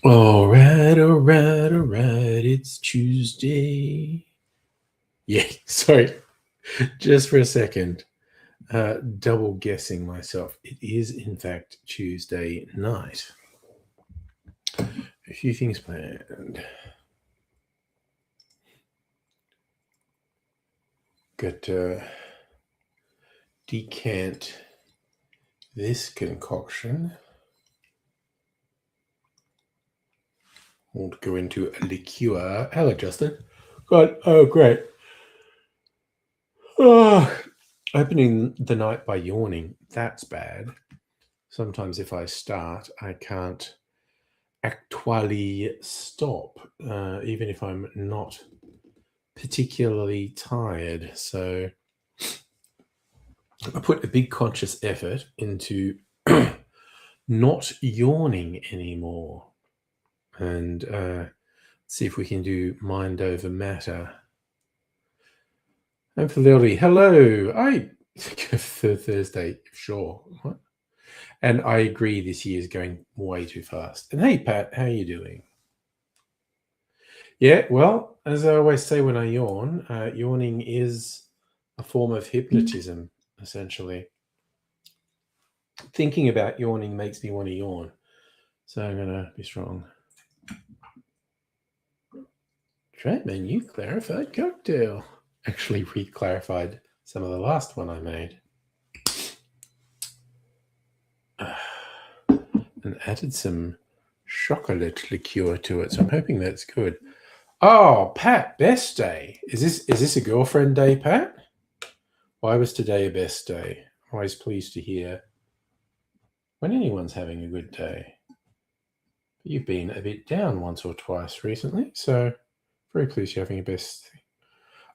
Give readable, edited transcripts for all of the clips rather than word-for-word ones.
All right, it's Tuesday. Yeah, sorry, just for a second, double guessing myself. It is, in fact, Tuesday night. A few things planned. Got to decant this concoction. Want to go into a liqueur. Hello, Justin. Great. Opening the night by yawning, that's bad. Sometimes if I start, I can't actually stop, even if I'm not particularly tired. So I put a big conscious effort into not yawning anymore. And see if we can do mind over matter. And for Lily, hello. I for Thursday, sure. What? And I agree, this year is going way too fast. And hey, Pat, how are you doing? Yeah, well, as I always say when I yawn, yawning is a form of hypnotism, essentially. Thinking about yawning makes me want to yawn. So I'm going to be strong. Try my new clarified cocktail. Actually re-clarified some of the last one I made. And added some chocolate liqueur to it. So I'm hoping that's good. Oh, Pat, best day. Is this a girlfriend day, Pat? Why was today a best day? Always pleased to hear when anyone's having a good day. You've been a bit down once or twice recently, so very pleased you're having a best day.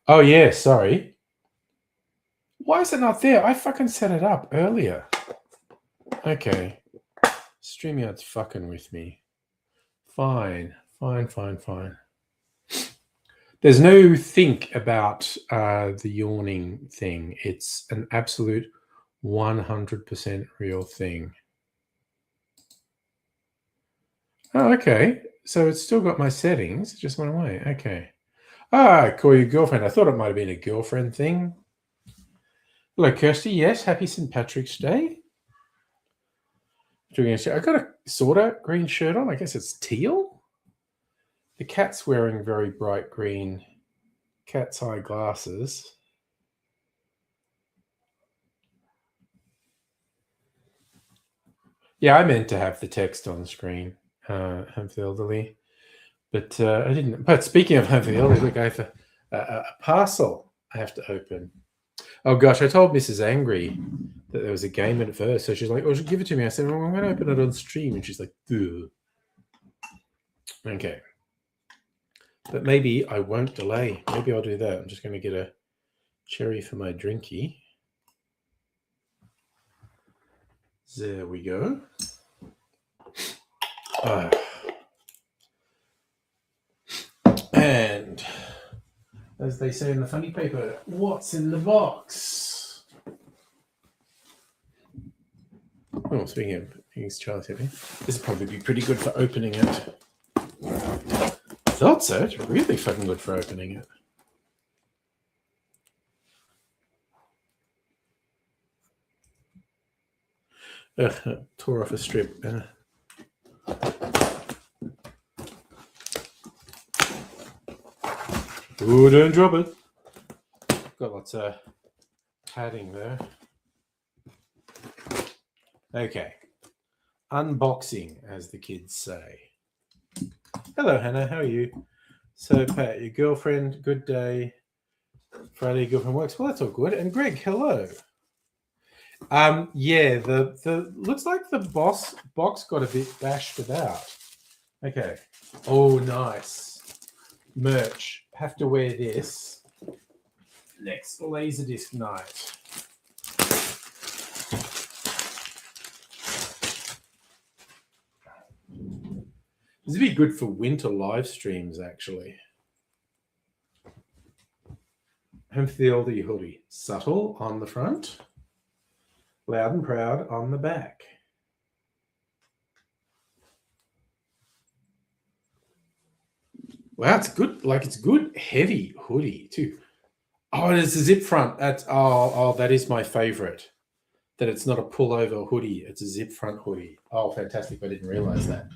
Oh, yeah, sorry. Why is it not there? I fucking set it up earlier. Okay. StreamYard's fucking with me. Fine. There's no think about the yawning thing. It's an absolute 100% real thing. Oh, okay. So it's still got my settings. It just went away. Okay. I call you girlfriend. I thought it might have been a girlfriend thing. Hello, Kirsty. Yes, happy St. Patrick's Day. I got a sort of green shirt on. I guess it's teal. The cat's wearing very bright green cat's eye glasses. Yeah, I meant to have the text on screen, Home for the Elderly, but I didn't. But speaking of Home for the Elderly, look, I have a parcel I have to open. Oh gosh, I told Mrs. Angry that there was a game in it first, so she's like, "Oh, she'll give it to me." I said, "Well, I'm going to open it on stream," and she's like, "Ugh." Okay, but maybe I won't delay. Maybe I'll do that. I'm just going to get a cherry for my drinky. There we go. And as they say in the funny paper, what's in the box? Oh, speaking of things Charles hit me, this would probably be pretty good for opening it. I thought so. It's really fucking good for opening it. Tore off a strip. Ooh, don't drop it. Got lots of padding there. Okay. Unboxing, as the kids say. Hello, Hannah. How are you? So, Pat, your girlfriend, good day. Friday, girlfriend works. Well, that's all good. And Greg, hello. Yeah, the looks like the box got a bit bashed about. Okay. Oh, nice. merch. Have to wear this next Laserdisc night. This would be good for winter live streams, actually. Home for the oldie hoodie. Subtle on the front, loud and proud on the back. Wow, it's good. Like, it's good, heavy hoodie too. Oh, it's a zip front. That's that is my favorite. That it's not a pullover hoodie; it's a zip front hoodie. Oh, fantastic! I didn't realize that.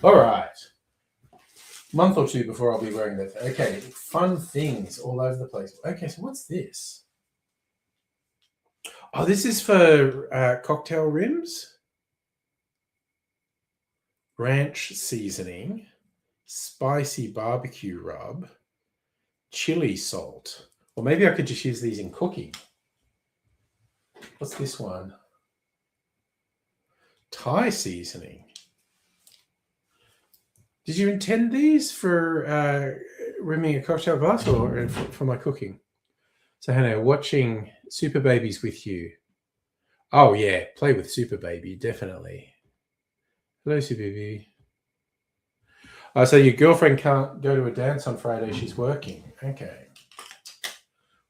All right, month or two before I'll be wearing that. Okay, fun things all over the place. Okay, so what's this? Oh, this is for cocktail rims. Ranch seasoning, spicy barbecue rub, chili salt. Or maybe I could just use these in cooking. What's this one? Thai seasoning. Did you intend these for rimming a cocktail glass or for my cooking? So Hannah, watching Super Babies with you. Oh yeah, play with Super Baby, definitely. Hello, Super Baby. So your girlfriend can't go to a dance on Friday, she's working. Okay.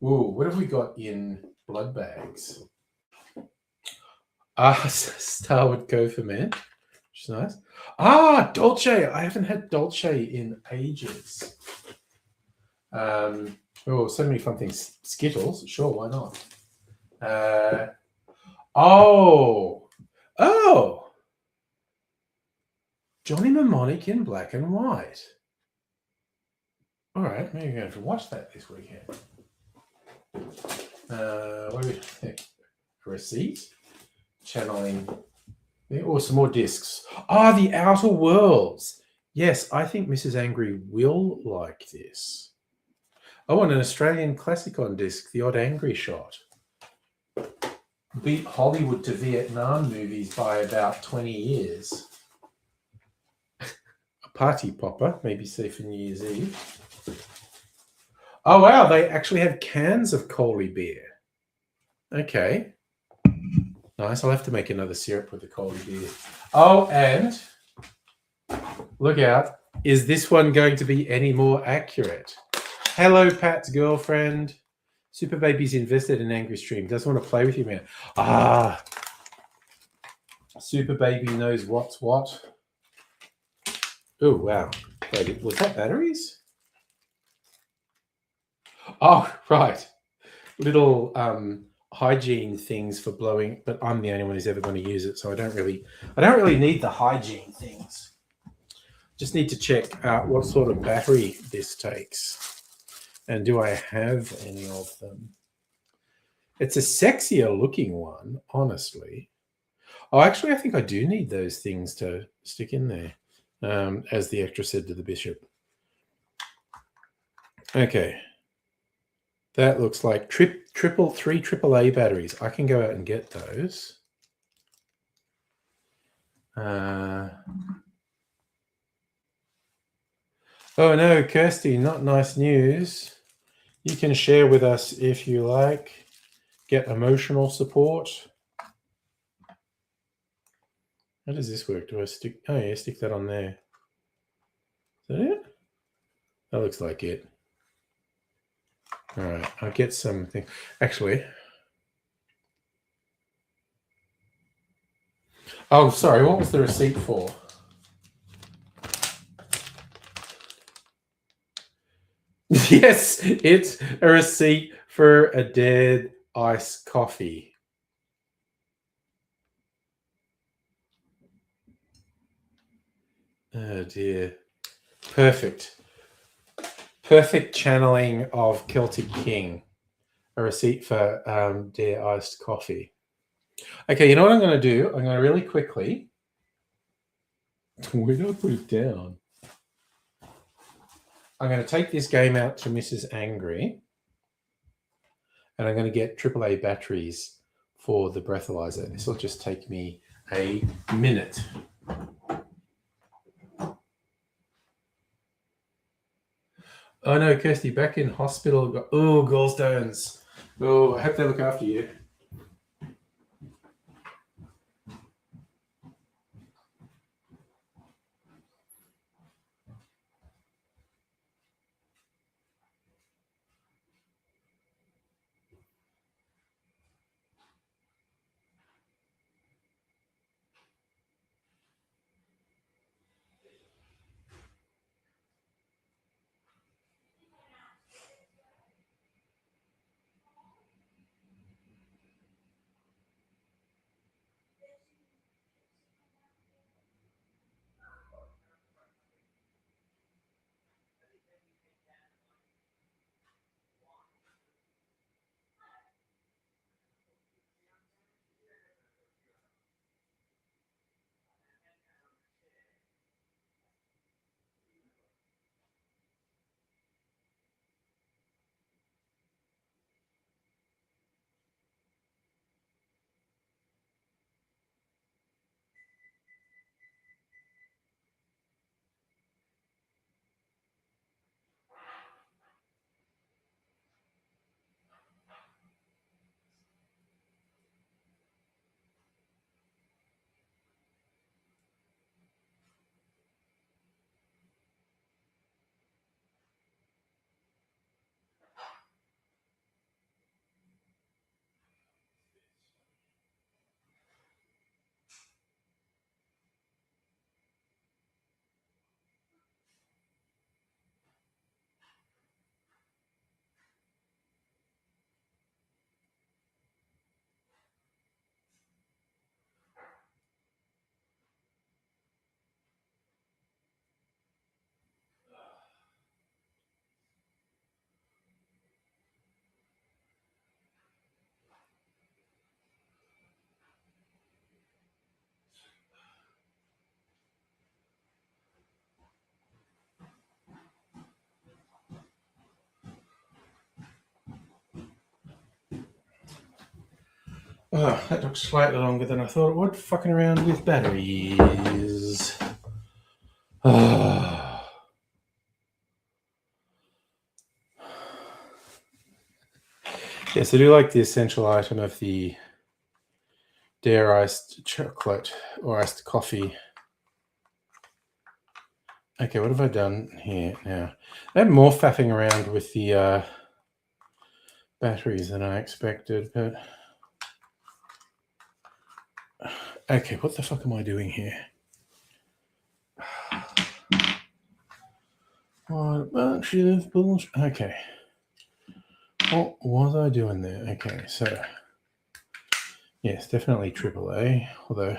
Ooh, what have we got in blood bags? Starwood Gopherman, which is nice. Dolce. I haven't had Dolce in ages. So many fun things. Skittles, sure, why not? Johnny Mnemonic in black and white. All right, maybe I'm going to watch that this weekend. What do we think? Receipt? Channeling. Some more discs. The Outer Worlds. Yes, I think Mrs. Angry will like this. And an Australian classic on disc, The Odd Angry Shot. Beat Hollywood to Vietnam movies by about 20 years. A party popper, maybe say for New Year's Eve. Oh, wow, they actually have cans of Coley beer. Okay. Nice. I'll have to make another syrup with the Coley beer. Oh, and look out. Is this one going to be any more accurate? Hello, Pat's girlfriend. Super Baby's invested in Angry Stream. Doesn't want to play with you, man. Super Baby knows what's what. Oh, wow. Wait, was that batteries? Oh, right. Little hygiene things for blowing, but I'm the only one who's ever going to use it, so I don't really need the hygiene things. Just need to check out what sort of battery this takes, and do I have any of them? It's a sexier looking one, honestly. Actually, I think I do need those things to stick in there, as the actress said to the bishop. Okay. That looks like three AAA batteries. I can go out and get those. Oh no, Kirsty, not nice news. You can share with us if you like. Get emotional support. How does this work? Do I stick? Oh yeah, stick that on there. Is that it? That looks like it. All right, I'll get something. Actually, oh, sorry. What was the receipt for? Yes, it's a receipt for a dead iced coffee. Oh dear. Perfect channeling of Celtic King. A receipt for dear iced coffee. Okay, you know what I'm going to do? I'm going to really quickly. Where do I put it down? I'm going to take this game out to Mrs. Angry, and I'm going to get AAA batteries for the breathalyzer. This will just take me a minute. Oh no, Kirsty, back in hospital. Oh, gallstones. Oh, I hope they look after you. Oh, that took slightly longer than I thought it would. Fucking around with batteries. Oh. Yes, I do like the essential item of the Dare iced chocolate or iced coffee. Okay, what have I done here now? I'm more faffing around with the batteries than I expected, but okay, what the fuck am I doing here? What a bunch of bullshit. Okay. What was I doing there? Okay, so yes, definitely AAA, although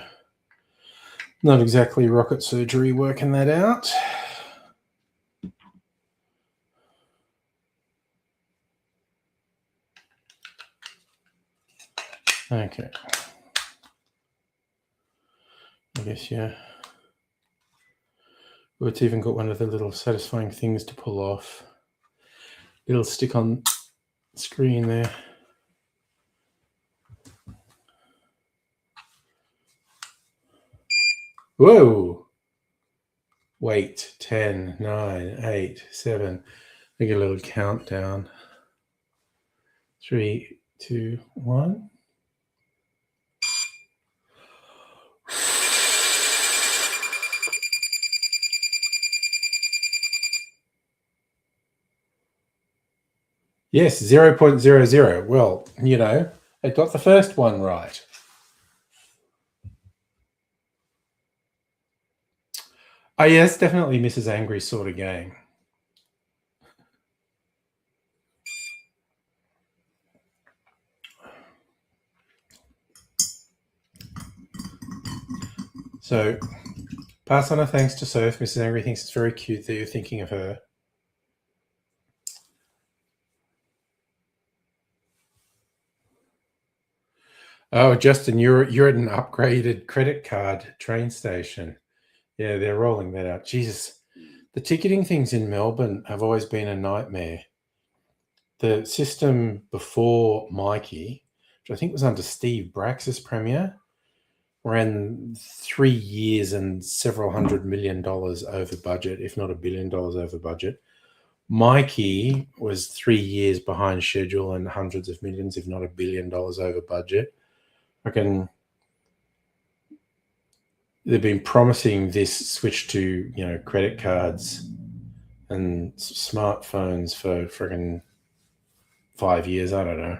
not exactly rocket surgery working that out. Okay. I guess, yeah. Oh, it's even got one of the little satisfying things to pull off. It'll stick on screen there. Whoa! Wait, 10, 9, 8, 7. I get a little countdown. 3, 2, 1. Yes, 0.00. Well, you know, I got the first one right. Oh, yes, definitely Mrs. Angry sort of game. So, pass on a thanks to Soph. Mrs. Angry thinks it's very cute that you're thinking of her. Oh, Justin, you're at an upgraded credit card train station. Yeah, they're rolling that out. Jesus, the ticketing things in Melbourne have always been a nightmare. The system before Mikey, which I think was under Steve Brax's premier, ran 3 years and several $100 million over budget, if not $1 billion over budget. Mikey was 3 years behind schedule and hundreds of millions, if not $1 billion over budget. I reckon they've been promising this switch to, credit cards and smartphones for friggin' 5 years. I don't know.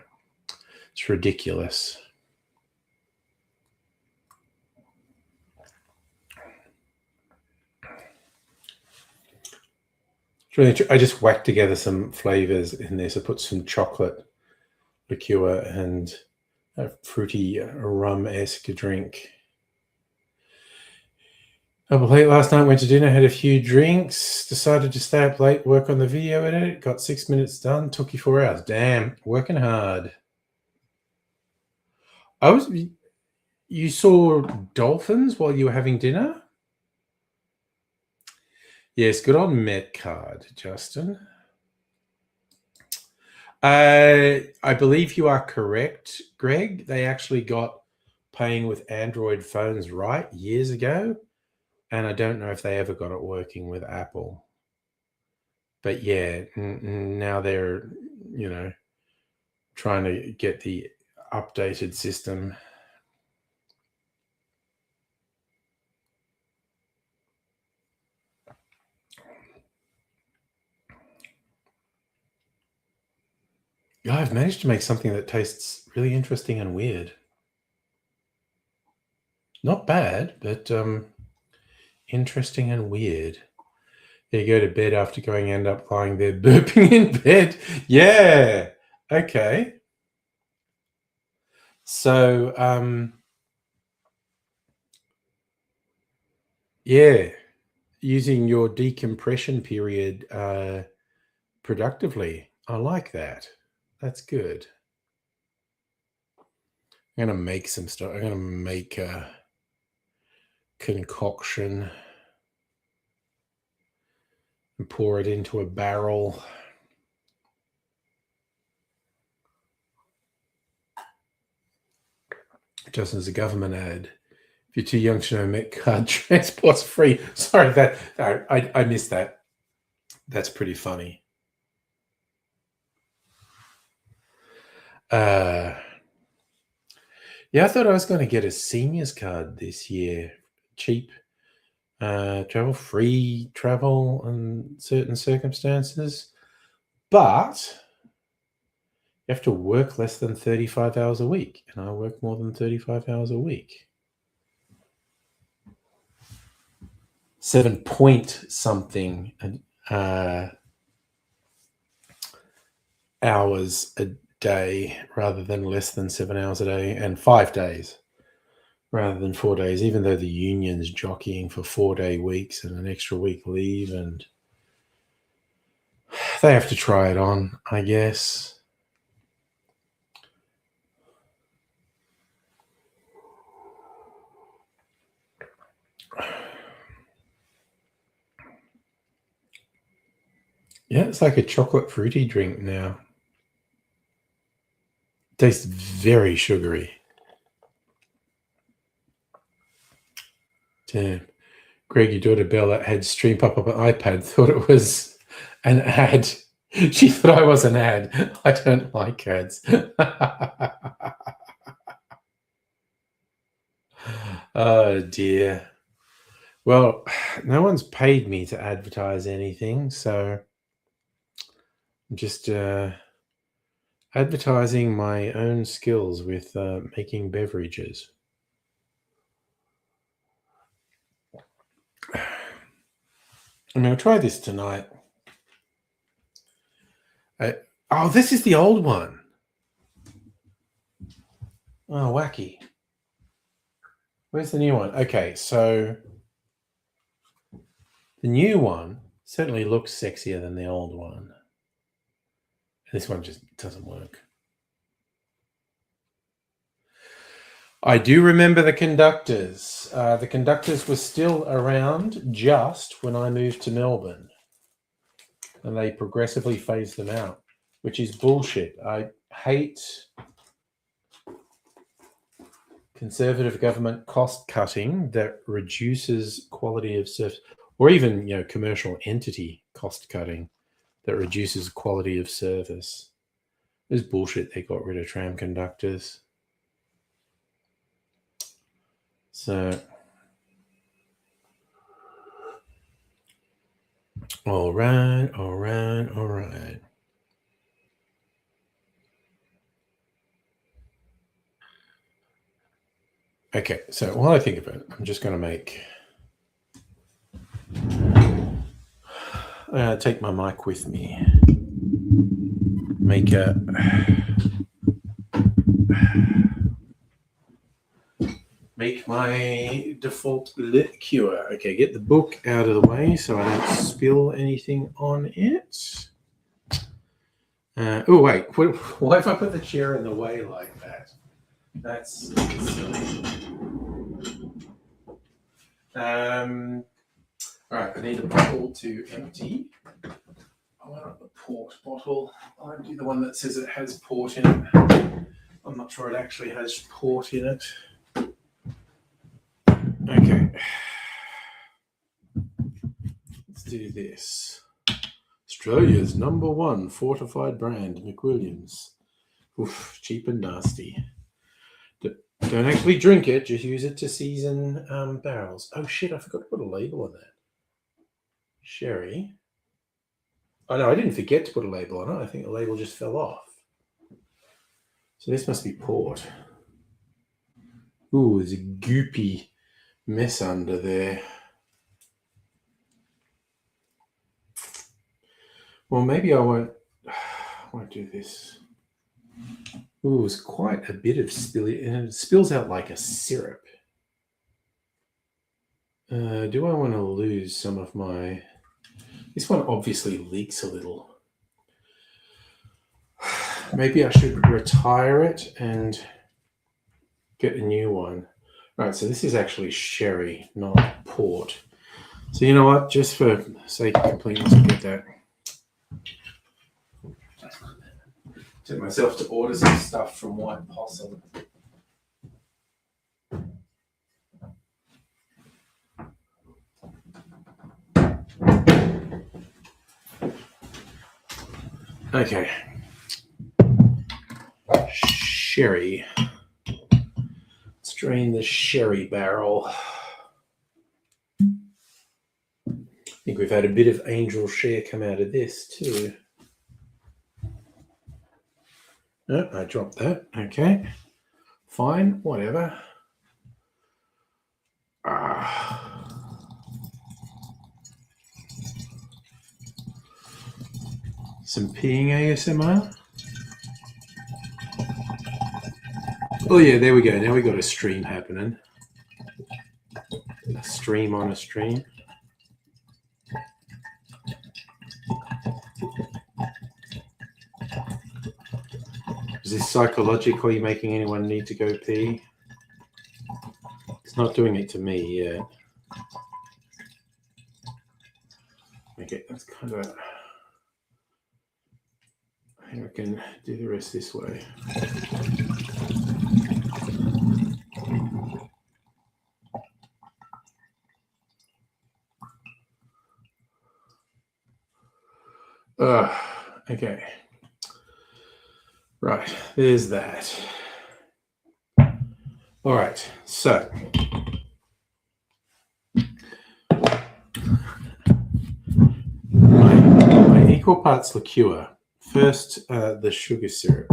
It's ridiculous. I just whacked together some flavors in this. I put some chocolate liqueur and a fruity rum-esque drink. Up late last night, went to dinner, had a few drinks, decided to stay up late, work on the video edit, got 6 minutes done, took you 4 hours. Damn, working hard. You saw dolphins while you were having dinner? Yes, good on Metcard, Justin. I believe you are correct, Greg. They actually got paying with Android phones right years ago, and I don't know if they ever got it working with Apple. But yeah, now they're, trying to get the updated system. Yeah, I've managed to make something that tastes really interesting and weird. Not bad, but interesting and weird. You go to bed after end up lying there burping in bed. Yeah. Okay. So, yeah, using your decompression period productively. I like that. That's good. I'm going to make some stuff. I'm going to make a concoction and pour it into a barrel. Just as a government ad. If you're too young to know, Metcard transport's free. Sorry, that I missed that. That's pretty funny. Yeah, I thought I was going to get a seniors card this year. Cheap travel, free travel in certain circumstances. But you have to work less than 35 hours a week. And I work more than 35 hours a week. 7 point something hours a day rather than less than 7 hours a day, and 5 days rather than 4 days, even though the union's jockeying for 4-day weeks and an extra week leave, and they have to try it on, I guess. Yeah, it's like a chocolate fruity drink now. Tastes very sugary. Damn. Greg, your daughter Bella had stream pop up on iPad, thought it was an ad. She thought I was an ad. I don't like ads. Oh, dear. Well, no one's paid me to advertise anything, so I'm just advertising my own skills with making beverages. I'm going to try this tonight. Oh, this is the old one. Oh, wacky. Where's the new one? Okay, so the new one certainly looks sexier than the old one. This one just doesn't work. I do remember the conductors. The conductors were still around just when I moved to Melbourne. And they progressively phased them out, which is bullshit. I hate conservative government cost cutting that reduces quality of service, or even commercial entity cost cutting. that reduces quality of service. It was bullshit they got rid of tram conductors. So, all right. Okay, so while I think of it, I'm just going to take my mic with me. Make my default liqueur. Okay, get the book out of the way so I don't spill anything on it. Oh, wait. Why have I put the chair in the way like that? That's silly. All right, I need a bottle to empty. I want a port bottle. I'll do the one that says it has port in it. I'm not sure it actually has port in it. Okay. Let's do this. Australia's #1 fortified brand, McWilliams. Oof, cheap and nasty. Don't actually drink it, just use it to season barrels. Oh shit, I forgot to put a label on that. Sherry. Oh no, I didn't forget to put a label on it. I think the label just fell off. So this must be port. Ooh, there's a goopy mess under there. Well, maybe I won't do this. Ooh, it's quite a bit of spilly, and it spills out like a syrup. Do I want to lose some of my... This one obviously leaks a little. Maybe I should retire it and get a new one. Right, so this is actually sherry, not port. So you know what? Just for sake of completeness, I'll get that. Took myself to order some stuff from White Possum. Okay. Sherry. Let's drain the sherry barrel. I think we've had a bit of angel share come out of this too. No, I dropped that. Okay. Fine, whatever. Some peeing ASMR. Oh yeah, there we go. Now we got a stream happening. A stream on a stream. Is this psychologically making anyone need to go pee? It's not doing it to me yet. Okay, that's kind of... I think I can do the rest this way. Okay. Right, there's that. All right, so my equal parts liqueur. First, the sugar syrup.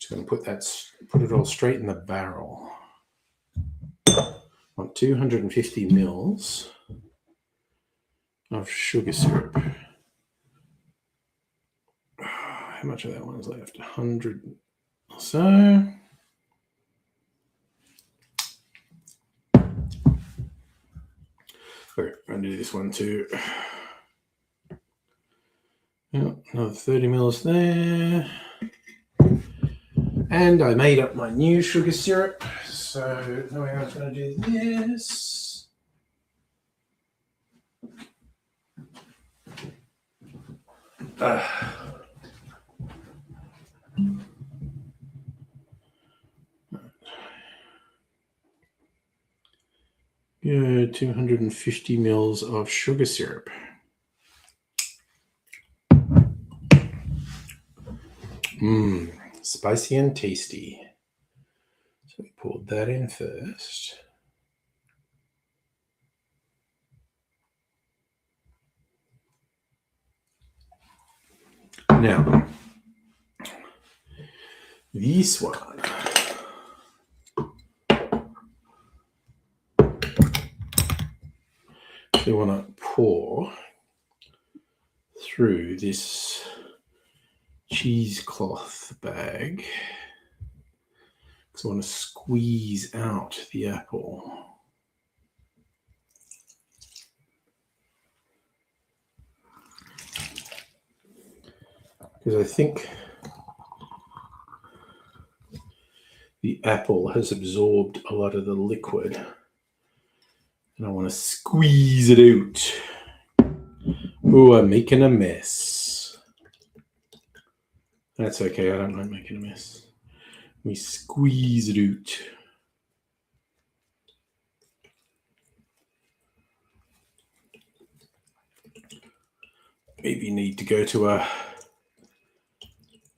Just going to put it all straight in the barrel. I want 250 mils of sugar syrup. How much of that one is left? 100 or so. Okay, I'm going to do this one too. Another 30 mils there. And I made up my new sugar syrup. So now I'm going to do this. Good, 250 mils of sugar syrup. Spicy and tasty. So we poured that in first. Now, this one. You want to pour through this cheesecloth bag. So I want to squeeze out the apple. Because I think the apple has absorbed a lot of the liquid. And I want to squeeze it out. Oh, I'm making a mess. That's okay, I don't like making a mess. We squeeze it out. Maybe need to go to a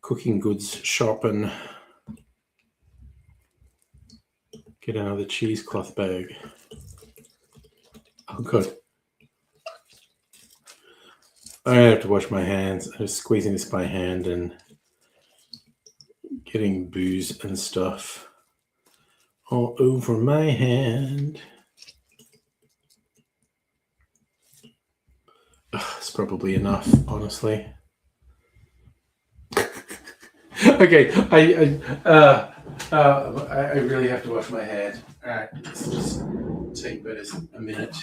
cooking goods shop and get another cheesecloth bag. Oh, good. I have to wash my hands. I'm just squeezing this by hand and getting booze and stuff all over my hand. It's probably enough, honestly. Okay, I really have to wash my hands. All right, let's just take about a minute.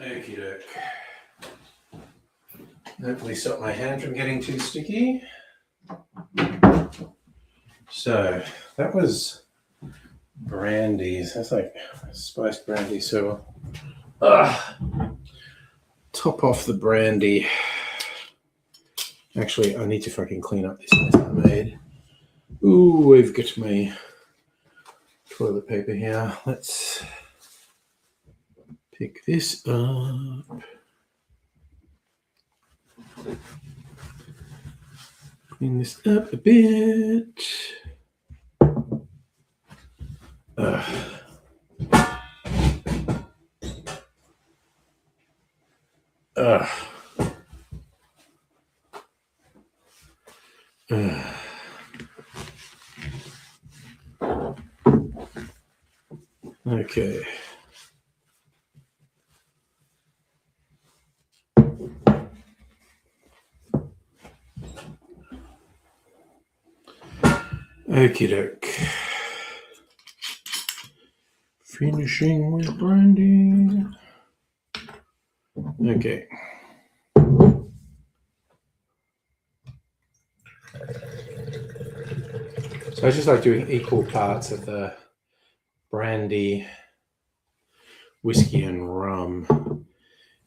Okie doke. Hopefully stop my hand from getting too sticky. So that was brandies. That's like spiced brandy. So top off the brandy. Actually, I need to fucking clean up this mess I made. Ooh, I've got my toilet paper here. Let's pick this up. Clean this up a bit. Okay. Okie doke. Finishing with brandy. Okay. So I just like doing equal parts of the brandy, whiskey, and rum.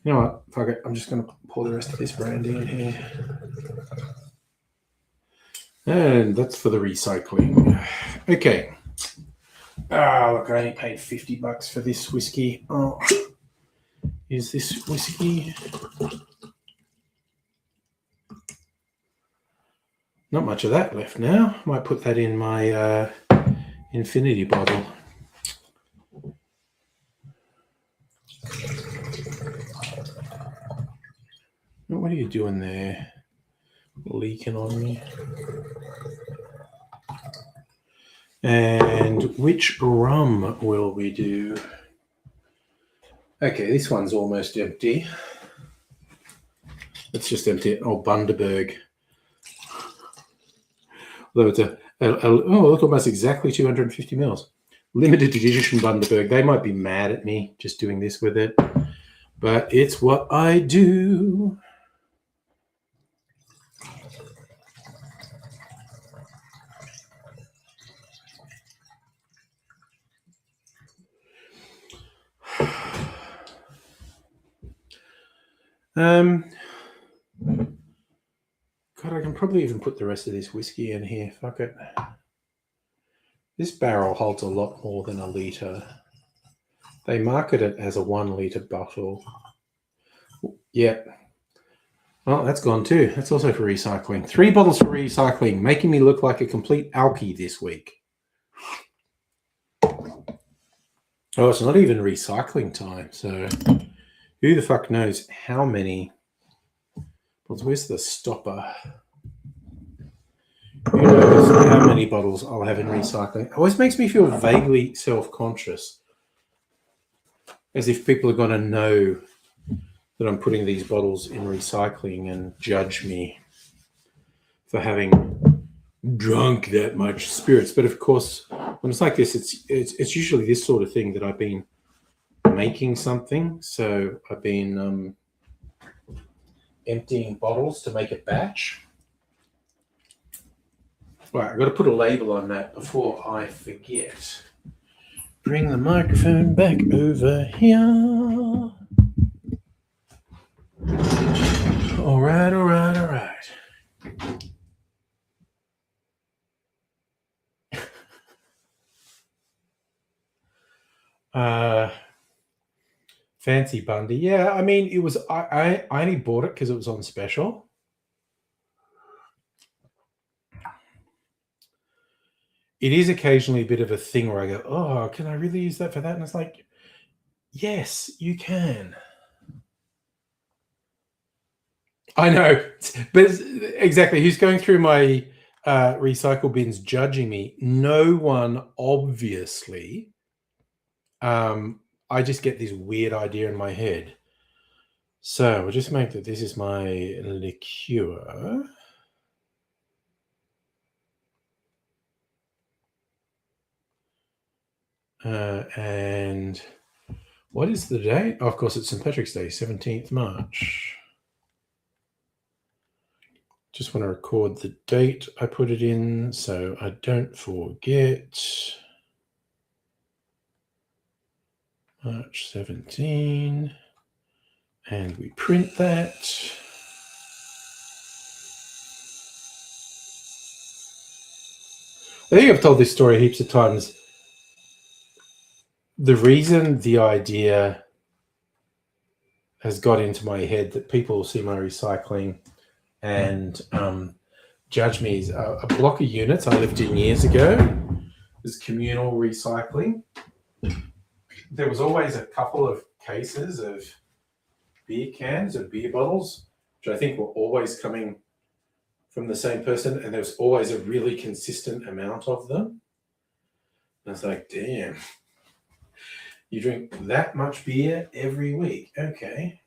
You know what? Fuck it. I'm just going to pour the rest of this brandy in here. And that's for the recycling. Okay. Look, I only paid $50 for this whiskey. Oh, is this whiskey? Not much of that left now. Might put that in my infinity bottle. What are you doing there? Leaking on me. And which rum will we do? Okay, this one's almost empty. Let's just empty it. Oh, Bundaberg. Although it's look, almost exactly 250 mils. Limited edition Bundaberg. They might be mad at me just doing this with it, but it's what I do. God, I can probably even put the rest of this whiskey in here. Fuck it. This barrel holds a lot more than a litre. They market it as a 1 litre bottle. Yep. Well, that's gone too. That's also for recycling. 3 bottles for recycling, making me look like a complete alkie this week. Oh, it's not even recycling time. So who the fuck knows how many bottles? Where's the stopper? Who knows how many bottles I'll have in recycling? It always makes me feel vaguely self-conscious, as if people are going to know that I'm putting these bottles in recycling and judge me for having drunk that much spirits. But of course, when it's like this, it's usually this sort of thing that I've been making something. So I've been emptying bottles to make a batch. Right, I've got to put a label on that before I forget. Bring the microphone back over here. All right. Fancy Bundy. Yeah, I mean, it was. I only bought it because it was on special. It is occasionally a bit of a thing where I go, oh, can I really use that for that? And it's like, yes, you can. I know, but exactly. Who's going through my recycle bins judging me? No one, obviously. I just get this weird idea in my head. So we'll just make that this is my liqueur. And what is the date? Oh, of course, it's St. Patrick's Day, 17th March. Just want to record the date I put it in so I don't forget. March 17. And we print that. I think I've told this story heaps of times. The reason the idea has got into my head that people will see my recycling and judge me is a block of units I lived in years ago was communal recycling. There was always a couple of cases of beer cans or beer bottles, which I think were always coming from the same person, and there was always a really consistent amount of them. And I was like, damn, you drink that much beer every week. Okay.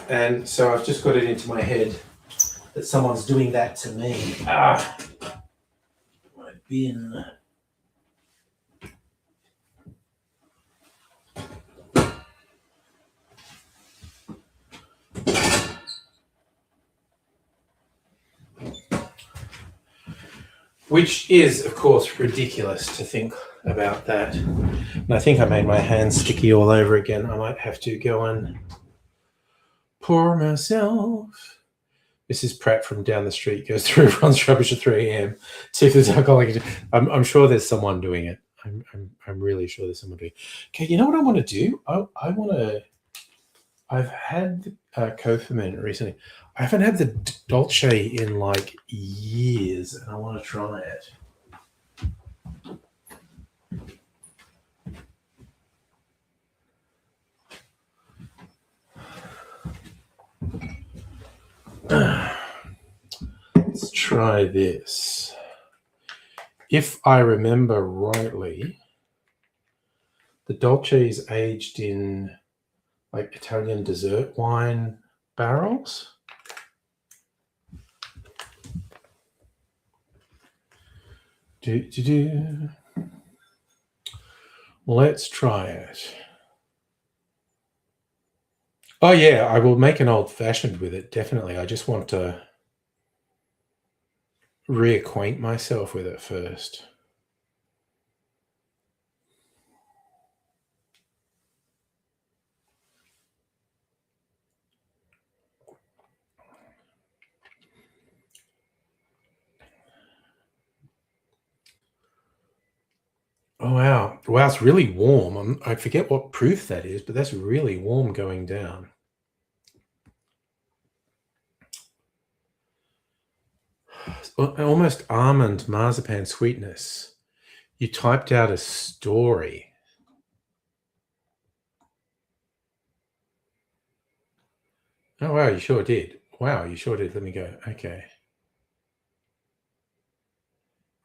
And so I've just got it into my head that someone's doing that to me. My bin. Which is, of course, ridiculous to think about that. And I think I made my hands sticky all over again. I might have to go and pour myself. Mrs. Pratt from down the street goes through everyone's rubbish at 3 a.m. See if there's alcoholic. I'm sure there's someone doing it. I'm really sure there's someone doing it. Okay, you know what I want to do? I want to. I've had Kofferman recently. I haven't had the Dolce in like years, and I want to try it. Let's try this. If I remember rightly, the Dolce is aged in like Italian dessert wine barrels. Let's try it. Oh yeah, I will make an old-fashioned with it, definitely. I just want to reacquaint myself with it first. Oh, wow. Wow, it's really warm. I forget what proof that is, but that's really warm going down. Almost almond marzipan sweetness. You typed out a story. Oh, wow, you sure did. Wow, you sure did. Let me go. Okay.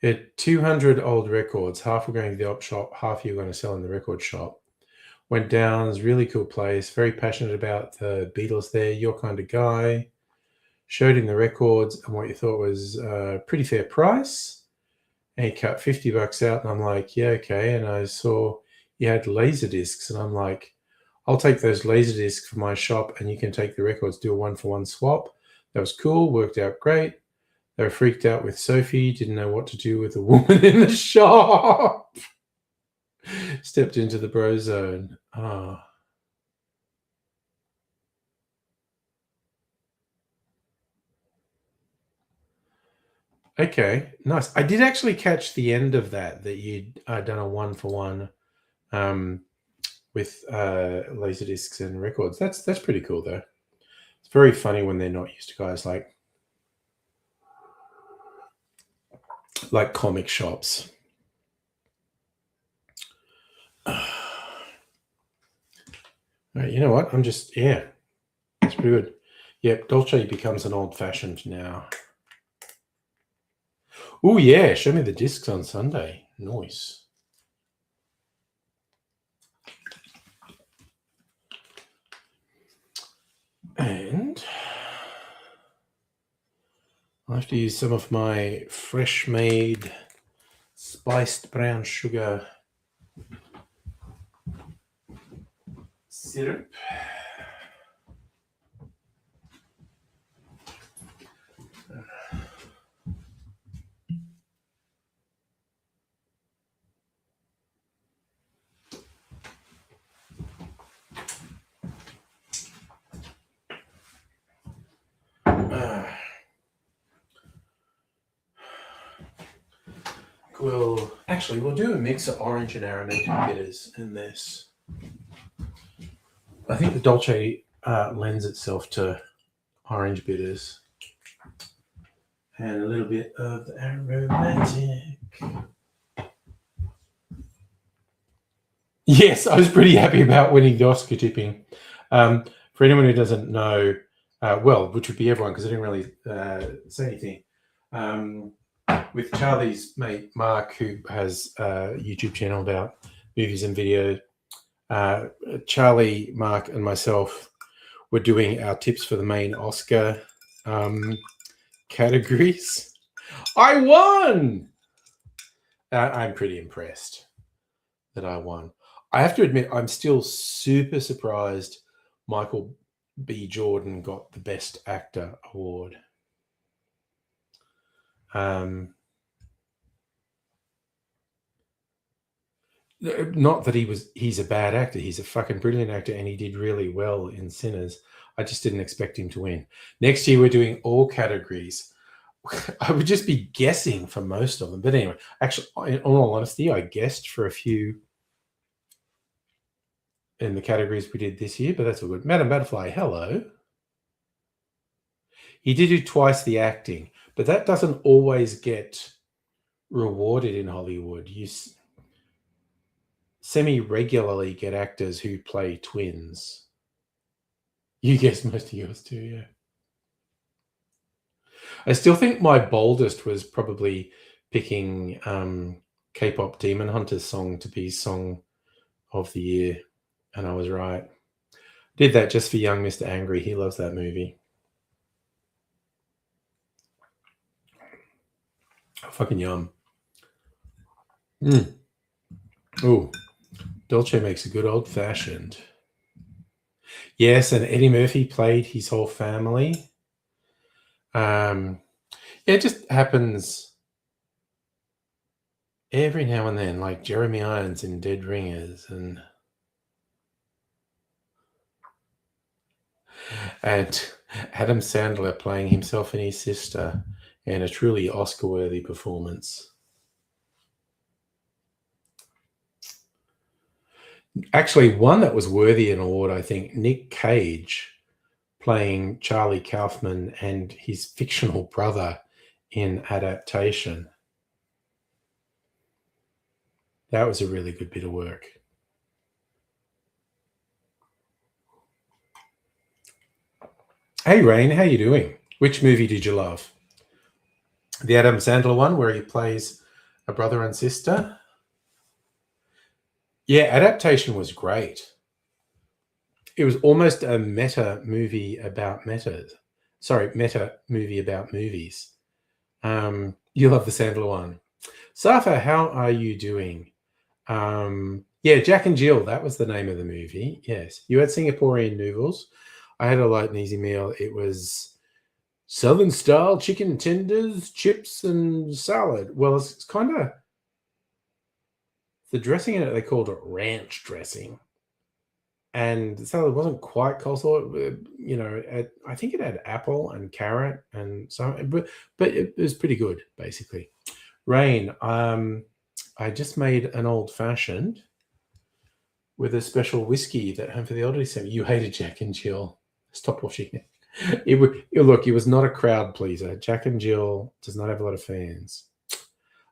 It 200 old records. Half were going to the op shop, half you were going to sell in the record shop. Went down. It's a really cool place. Very passionate about the Beatles there. Your kind of guy. Showed him the records and what you thought was a pretty fair price. And he cut $50 out. And I'm like, yeah, okay. And I saw he had laser discs. And I'm like, I'll take those laser discs for my shop and you can take the records, do a 1-for-1 swap. That was cool. Worked out great. They were freaked out with Sophie. Didn't know what to do with a woman in the shop. Stepped into the bro zone. Ah. Okay, nice. I did actually catch the end of that you'd done a 1-for-1 with laser discs and records. That's pretty cool though. It's very funny when they're not used to guys like comic shops. Right, you know what? It's pretty good. Yep, Dolce becomes an old-fashioned now. Oh yeah, show me the discs on Sunday. Nice. And I have to use some of my fresh made spiced brown sugar syrup. We'll do a mix of orange and aromatic bitters in this. I think the Dolce lends itself to orange bitters and a little bit of the aromatic. Yes, I was pretty happy about winning the Oscar tipping. For anyone who doesn't know, which would be everyone because I didn't really say anything. With Charlie's mate Mark, who has a YouTube channel about movies and video, Charlie, Mark, and myself were doing our tips for the main Oscar categories. I won! I'm pretty impressed that I won. I have to admit, I'm still super surprised Michael B. Jordan got the Best Actor award. Not that he's a bad actor. He's a fucking brilliant actor and he did really well in Sinners. I just didn't expect him to win. Next year, we're doing all categories. I would just be guessing for most of them. But anyway, actually, in all honesty, I guessed for a few in the categories we did this year, but that's all good. Madame Butterfly, hello. He did do twice the acting, but that doesn't always get rewarded in Hollywood. You semi-regularly get actors who play twins. You guessed most of yours too, yeah. I still think my boldest was probably picking K-pop Demon Hunter's song to be Song of the Year, and I was right. Did that just for young Mr. Angry. He loves that movie. Oh, fucking yum. Oh, Dolce makes a good old-fashioned. Yes, and Eddie Murphy played his whole family. It just happens every now and then, like Jeremy Irons in Dead Ringers and Adam Sandler playing himself and his sister in a truly Oscar-worthy performance. Actually, one that was worthy an award, I think, Nick Cage playing Charlie Kaufman and his fictional brother in Adaptation. That was a really good bit of work. Hey, Rain, how you doing? Which movie did you love? The Adam Sandler one where he plays a brother and sister? Yeah, Adaptation was great. It was almost a meta movie about metas. Sorry, meta movie about movies. You love the Sandler one. Safa, how are you doing? Yeah, Jack and Jill, that was the name of the movie. Yes. You had Singaporean noodles. I had a light and easy meal. It was Southern style chicken tenders, chips, and salad. Well, it's kind of the dressing in it, they called it ranch dressing. And the salad wasn't quite coleslaw. I think it had apple and carrot and some, but it was pretty good, basically. Rain, I just made an old fashioned with a special whiskey that Home for the Elderly sent me. You hated Jack and Jill. Stop watching it. Look, it was not a crowd pleaser. Jack and Jill does not have a lot of fans.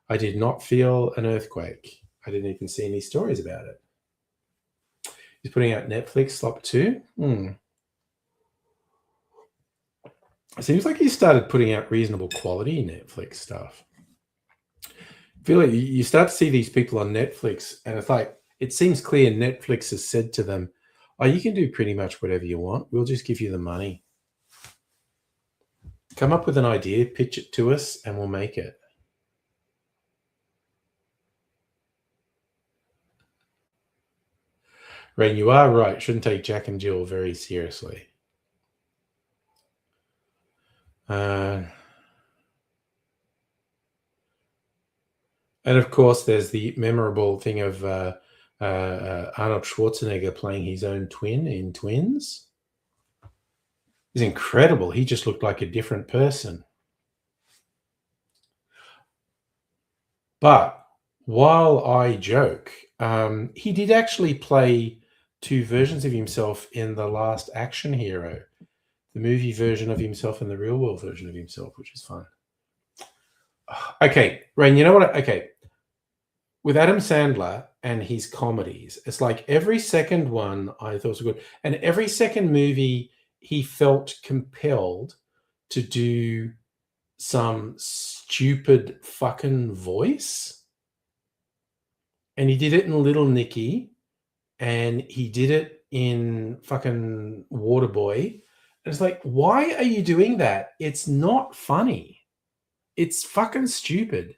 I did not feel an earthquake. I didn't even see any stories about it. He's putting out Netflix Slop 2. It seems like he started putting out reasonable quality Netflix stuff. I feel like you start to see these people on Netflix, and it's like, it seems clear Netflix has said to them, oh, you can do pretty much whatever you want. We'll just give you the money. Come up with an idea, pitch it to us, and we'll make it. Rain, you are right. Shouldn't take Jack and Jill very seriously. And of course, there's the memorable thing of Arnold Schwarzenegger playing his own twin in Twins. It's incredible. He just looked like a different person. But while I joke, he did actually play two versions of himself in The Last Action Hero, the movie version of himself and the real world version of himself, which is fun. Okay, Rain, you know what? Okay. With Adam Sandler and his comedies, it's like every second one I thought was good. And every second movie, he felt compelled to do some stupid fucking voice. And he did it in Little Nicky, and he did it in fucking Waterboy. And it's like, why are you doing that? It's not funny. It's fucking stupid.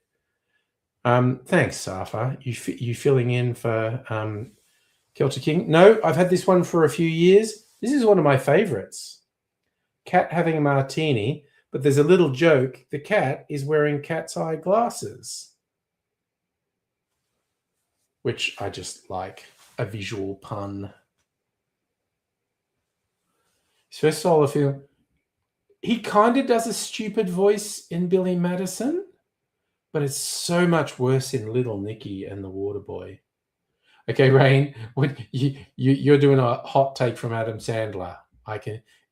Thanks, Safa. You filling in for Celtic King? No, I've had this one for a few years. This is one of my favorites. Cat having a martini, but there's a little joke. The cat is wearing cat's eye glasses, which I just like. A visual pun. His first solo film. He kind of does a stupid voice in Billy Madison, but it's so much worse in Little Nicky and the Waterboy. Okay, Rain, when you're doing a hot take from Adam Sandler.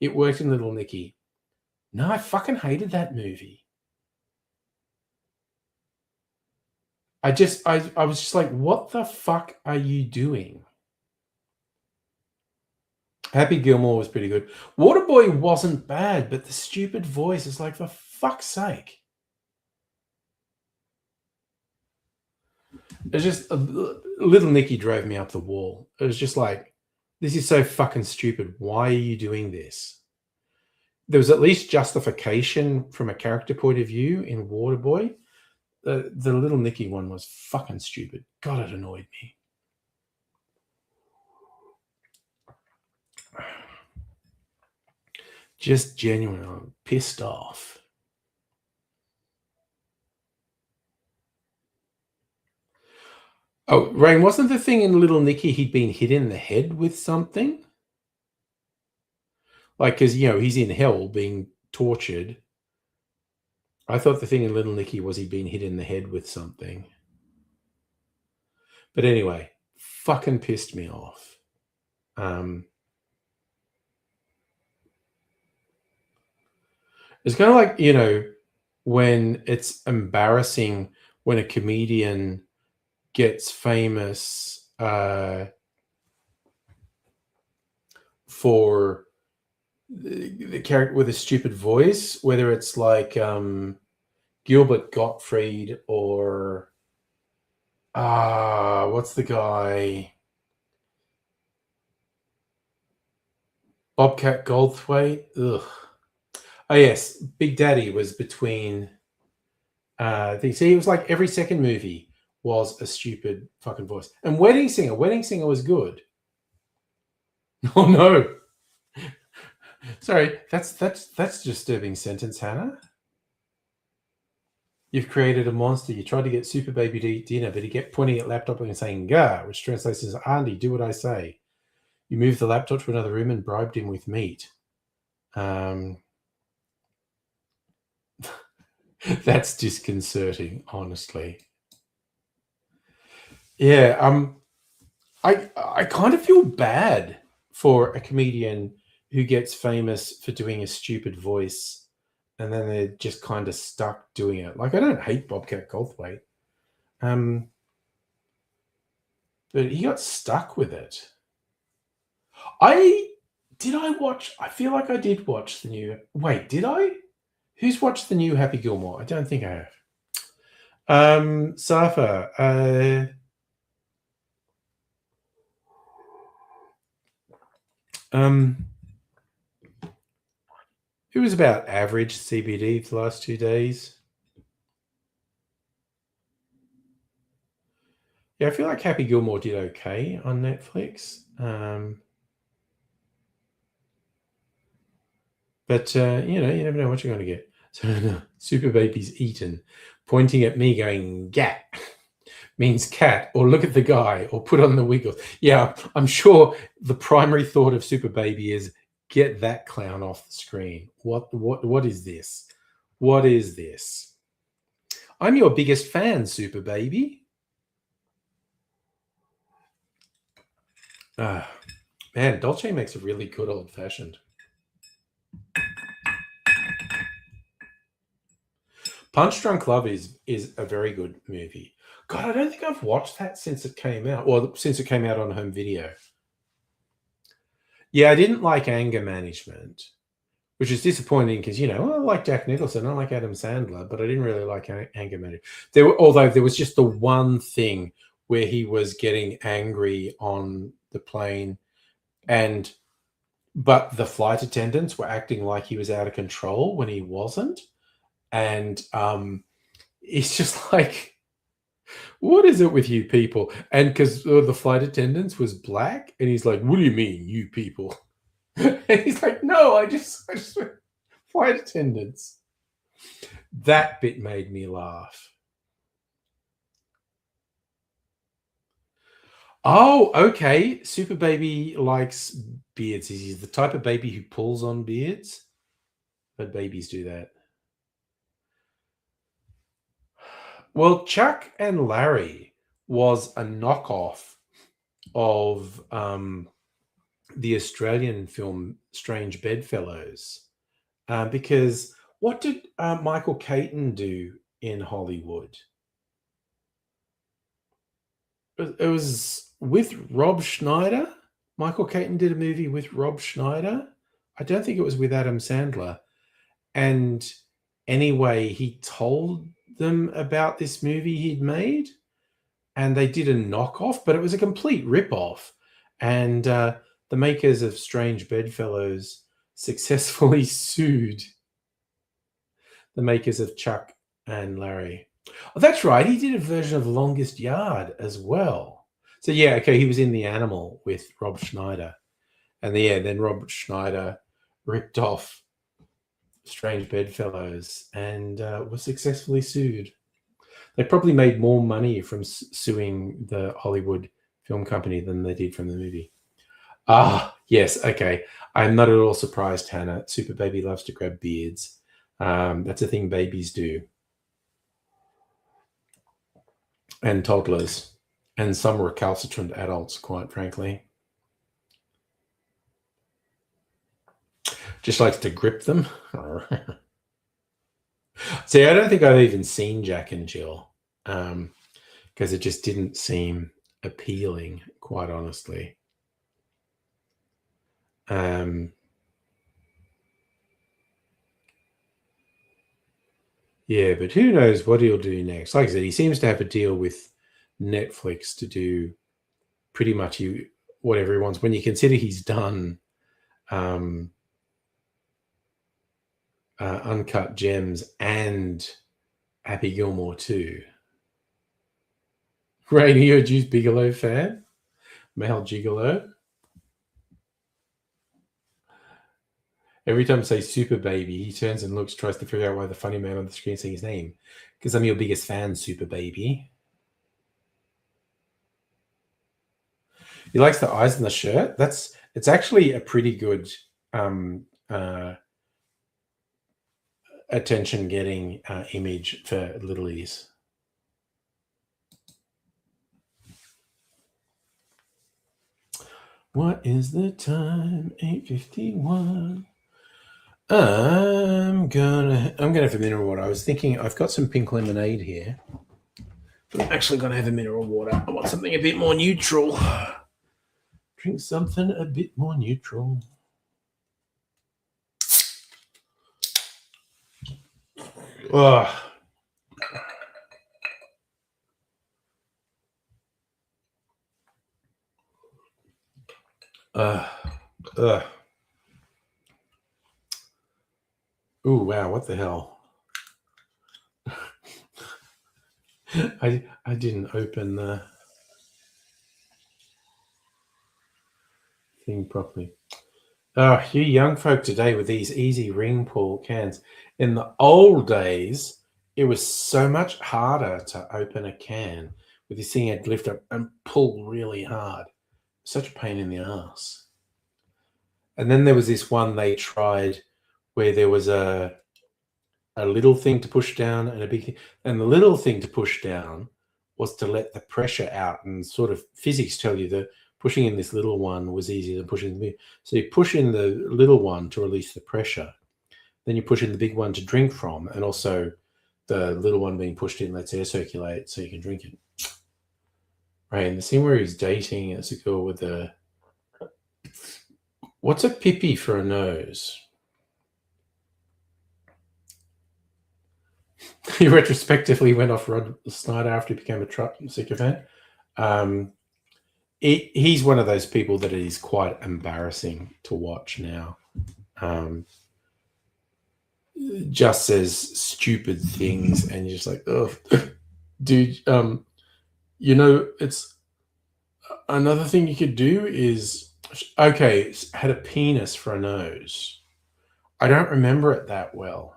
It worked in Little Nicky. No, I fucking hated that movie. I was just like, what the fuck are you doing? Happy Gilmore was pretty good. Waterboy wasn't bad, but the stupid voice is like, for fuck's sake. It's just Little Nicky drove me up the wall. It was just like, this is so fucking stupid. Why are you doing this? There was at least justification from a character point of view in Waterboy. The Little Nicky one was fucking stupid. God, it annoyed me. Just genuinely pissed off. Oh, Rain, wasn't the thing in Little Nicky he'd been hit in the head with something? Like, because, he's in hell being tortured. I thought the thing in Little Nicky was he'd been hit in the head with something. But anyway, fucking pissed me off. It's kind of like, you know, when it's embarrassing when a comedian gets famous for the character with a stupid voice, whether it's like Gilbert Gottfried or what's the guy? Bobcat Goldthwait. Ugh. Oh yes, Big Daddy was between. See, it was like every second movie was a stupid fucking voice. And Wedding Singer was good. Oh no. Sorry, that's a disturbing sentence, Hannah. You've created a monster. You tried to get Super Baby to eat dinner, but he kept pointing at laptop and saying "Gah," which translates as "Andy, do what I say." You moved the laptop to another room and bribed him with meat. That's disconcerting, honestly. Yeah, I kind of feel bad for a comedian who gets famous for doing a stupid voice and then they're just kind of stuck doing it. Like, I don't hate Bobcat Goldthwait, but he got stuck with it. I feel like I did watch the new. Wait, did I? Who's watched the new Happy Gilmore? I don't think I have. Safa. It was about average CBD for the last 2 days. Yeah, I feel like Happy Gilmore did okay on Netflix. But you know, you never know what you're going to get. So Super Baby's eaten, pointing at me, going "gat" means cat, or look at the guy, or put on the wiggles. Yeah, I'm sure the primary thought of Super Baby is get that clown off the screen. What is this? What is this? I'm your biggest fan, Super Baby. Man, Dolce makes a really good old fashioned. Punch Drunk Love is a very good movie. God, I don't think I've watched that since it came out. Well, since it came out on home video. Yeah, I didn't like Anger Management, which is disappointing because, you know, I like Jack Nicholson, I like Adam Sandler, but I didn't really like Anger Management. Although there was just the one thing where he was getting angry on the plane, but the flight attendants were acting like he was out of control when he wasn't. And it's just like, what is it with you people? And because the flight attendants was black, and he's like, what do you mean, you people? And he's like, no, I just flight attendants. That bit made me laugh. Oh, okay. Super Baby likes beards. He's the type of baby who pulls on beards, but babies do that. Well, Chuck and Larry was a knockoff of the Australian film Strange Bedfellows, because what did Michael Keaton do in Hollywood? It was with Rob Schneider. Michael Keaton did a movie with Rob Schneider. I don't think it was with Adam Sandler. And anyway, he told them about this movie he'd made, and they did a knockoff, but it was a complete rip-off. And the makers of Strange Bedfellows successfully sued the makers of Chuck and Larry. Oh, that's right. He did a version of Longest Yard as well. So yeah, okay, he was in The Animal with Rob Schneider. And then Rob Schneider ripped off Strange Bedfellows and was successfully sued. They probably made more money from suing the Hollywood film company than they did from the movie. Yes, okay. I'm not at all surprised, Hannah. Super Baby loves to grab beards. That's a thing babies do. And toddlers. And some recalcitrant adults, quite frankly. Just likes to grip them. See, I don't think I've even seen Jack and Jill because it just didn't seem appealing, quite honestly. Yeah, but who knows what he'll do next. Like I said, he seems to have a deal with Netflix to do pretty much whatever he wants. When you consider he's done Uncut Gems and Happy Gilmore 2. Rainy, you're a Juice Bigelow fan? Male Gigolo? Every time I say Super Baby, he turns and looks, tries to figure out why the funny man on the screen saying his name. Because I'm your biggest fan, Super Baby. He likes the eyes in the shirt. It's actually a pretty good attention-getting image for Littlies. What is the time? 8:51. I'm gonna have a mineral water. I was thinking I've got some pink lemonade here. I'm actually gonna have a mineral water. I want something a bit more neutral. Drink something a bit more neutral. Oh. Ooh, wow, what the hell? I didn't open the thing properly. Oh, you young folk today with these easy ring pull cans. In the old days, it was so much harder to open a can with this thing you'd lift up and pull really hard. Such a pain in the ass. And then there was this one they tried where there was a little thing to push down and a big thing. And the little thing to push down was to let the pressure out, and sort of physics tell you that pushing in this little one was easier than pushing the big. So you push in the little one to release the pressure. Then you push in the big one to drink from, and also the little one being pushed in lets air circulate so you can drink it. Right, and the scene where he's dating as a girl with a... What's a pippy for a nose? He retrospectively went off Rod Snyder after he became a Trump sycophant. He's one of those people that it is quite embarrassing to watch now. Just says stupid things, and you're just like, oh, dude. It's another thing you could do is, okay, had a penis for a nose. I don't remember it that well.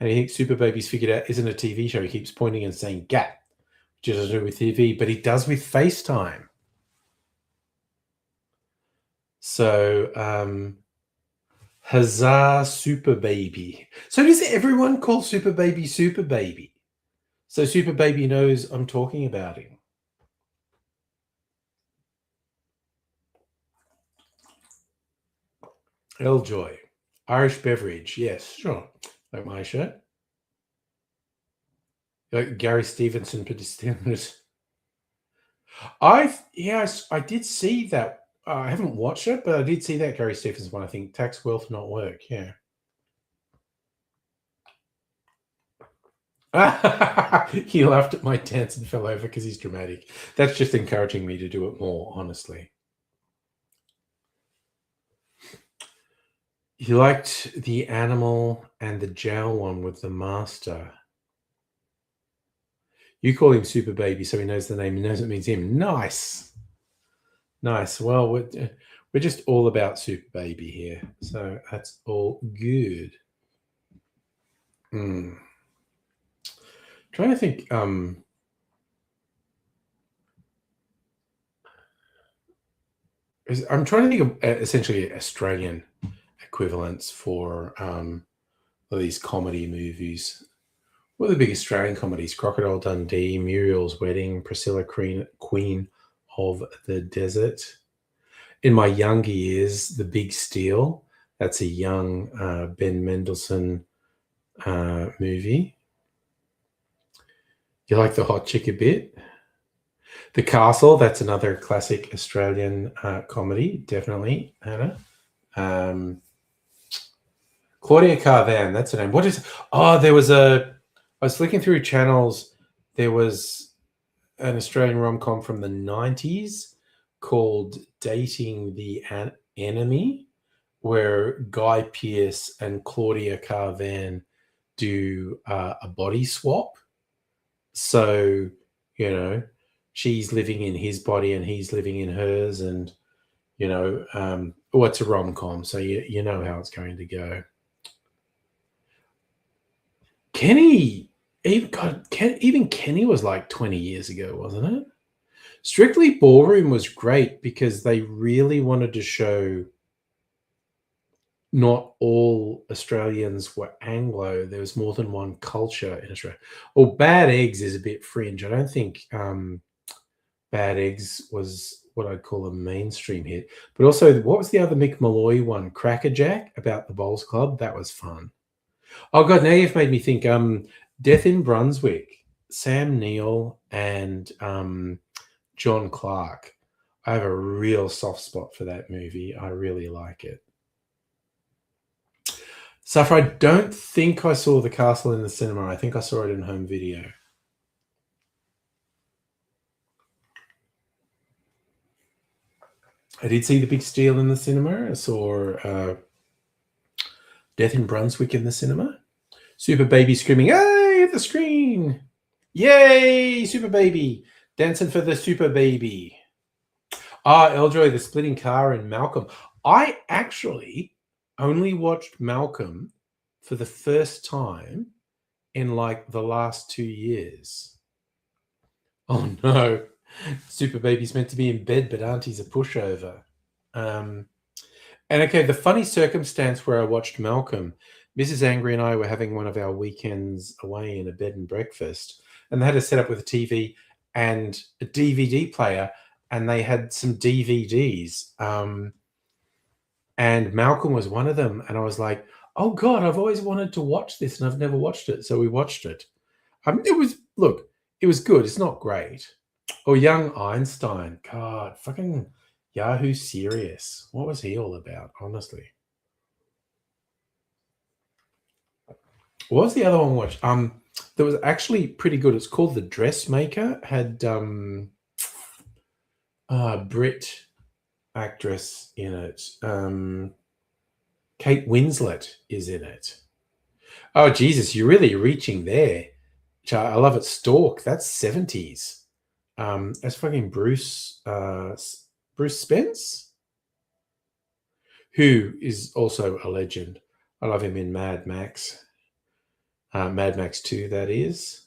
And I think Super Baby's figured out isn't a TV show. He keeps pointing and saying "gap," which doesn't do with TV, but he does with FaceTime. So, huzzah, Super Baby. So does everyone call Super Baby Super Baby? So Super Baby knows I'm talking about him. Joy, Irish beverage. Yes, sure. Like my shirt. Like Gary Stevenson pedestrians. I did see that. I haven't watched it, but I did see that Gary Stevenson one. I think Tax Wealth Not Work. Yeah. He laughed at my dance and fell over because he's dramatic. That's just encouraging me to do it more, honestly. He liked the animal and the jail one with the master. You call him Super Baby, so he knows the name. He knows it means him. Nice. Well, we're just all about Super Baby here, so that's all good. Trying to think. I'm trying to think of essentially Australian equivalents for these comedy movies. What are the big Australian comedies? Crocodile Dundee, Muriel's Wedding, Priscilla Queen of the Desert. In my younger years, The Big Steal. That's a young Ben Mendelsohn movie. You like The Hot Chick a bit? The Castle. That's another classic Australian comedy. Definitely, Hannah. Claudia Carvan. That's her name. What is? Oh, there was a. I was flicking through channels. There was an Australian rom-com from the 90s called Dating the Enemy, where Guy Pearce and Claudia Carvan do a body swap. So, she's living in his body and he's living in hers, and, it's a rom-com, so you know how it's going to go. Kenny, even Kenny was like 20 years ago, wasn't it? Strictly Ballroom was great because they really wanted to show not all Australians were Anglo. There was more than one culture in Australia. Well, Bad Eggs is a bit fringe. I don't think Bad Eggs was what I'd call a mainstream hit. But also, what was the other Mick Malloy one? Crackerjack, about the Bowls Club. That was fun. Oh, God, now you've made me think. Death in Brunswick, Sam Neill and John Clark. I have a real soft spot for that movie. I really like it. Safra, I don't think I saw The Castle in the cinema. I think I saw it in home video. I did see The Big Steal in the cinema. I saw Death in Brunswick in the cinema. Super Baby screaming, "Hey!" at the screen. Yay! Super Baby. Dancing for the Super Baby. Eljoy, The Splitting Car, and Malcolm. I actually only watched Malcolm for the first time in like the last 2 years. Oh no. Super Baby's meant to be in bed, but Auntie's a pushover. And okay, the funny circumstance where I watched Malcolm, Mrs. Angry and I were having one of our weekends away in a bed and breakfast, and they had a setup with a TV and a DVD player, and they had some DVDs. And Malcolm was one of them. And I was like, oh God, I've always wanted to watch this and I've never watched it. So we watched it. It was good. It's not great. Oh, Young Einstein. God, fucking Yahoo Serious. What was he all about, honestly? What was the other one we watched? That was actually pretty good. It's called The Dressmaker. Had Brit actress in it. Kate Winslet is in it. Oh, Jesus, you're really reaching there. I love it. Stalk. That's 70s. That's fucking Bruce Spence, who is also a legend. I love him in Mad Max. Mad Max 2, that is.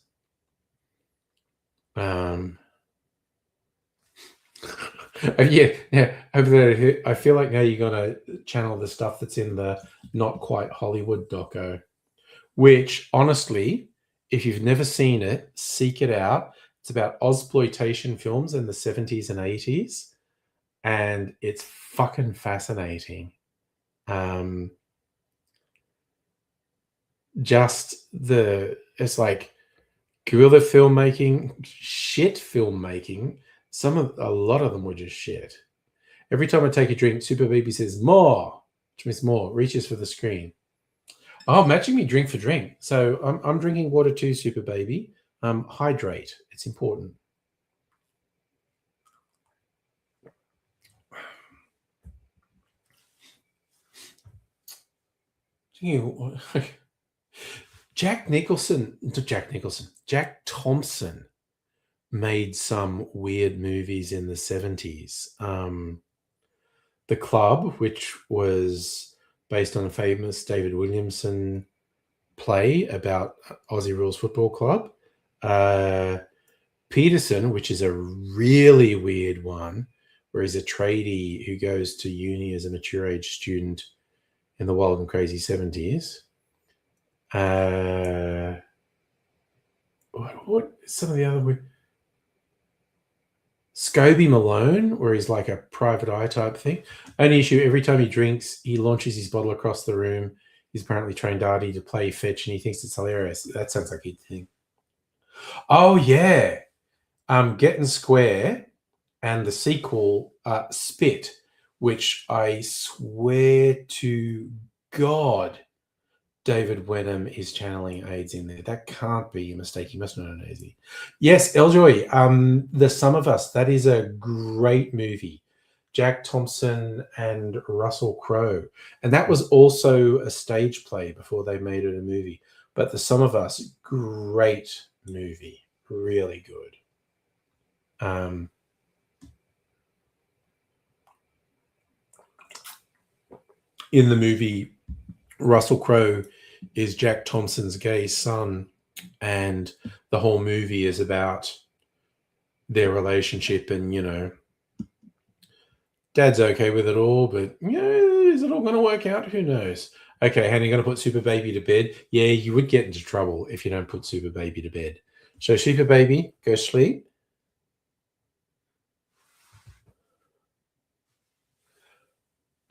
Yeah. Over there, I feel like now you're gonna channel the stuff that's in the Not Quite Hollywood doco, which honestly, if you've never seen it, seek it out. It's about Ozploitation films in the 70s and 80s, and it's fucking fascinating. It's like guerrilla filmmaking, shit filmmaking. A lot of them were just shit. Every time I take a drink, Super Baby says more, which means more, reaches for the screen. Oh, matching me drink for drink. So I'm drinking water too, Super Baby. Hydrate. It's important. Jack Thompson made some weird movies in the 70s. The Club, which was based on a famous David Williamson play about Aussie Rules Football Club. Peterson, which is a really weird one, where he's a tradie who goes to uni as a mature age student in the wild and crazy 70s. what some of the other Scobie Malone, where he's like a private eye type thing. Only issue, every time he drinks, he launches his bottle across the room. He's apparently trained Artie to play fetch, and he thinks it's hilarious. That sounds like he'd think. Oh yeah, Getting Square and the sequel, Spit, which I swear to God, David Wenham is channeling AIDS in there. That can't be a mistake. He must not know AIDS. Yes, Eljoy, The Sum of Us. That is a great movie. Jack Thompson and Russell Crowe. And that was also a stage play before they made it a movie. But The Sum of Us, great movie. Really good. In the movie, Russell Crowe is Jack Thompson's gay son, and the whole movie is about their relationship, and Dad's okay with it all, but is it all going to work out? Who knows? Okay, Hannah, you going to put Super Baby to bed? Yeah, you would get into trouble if you don't put Super Baby to bed. So Super Baby, go sleep.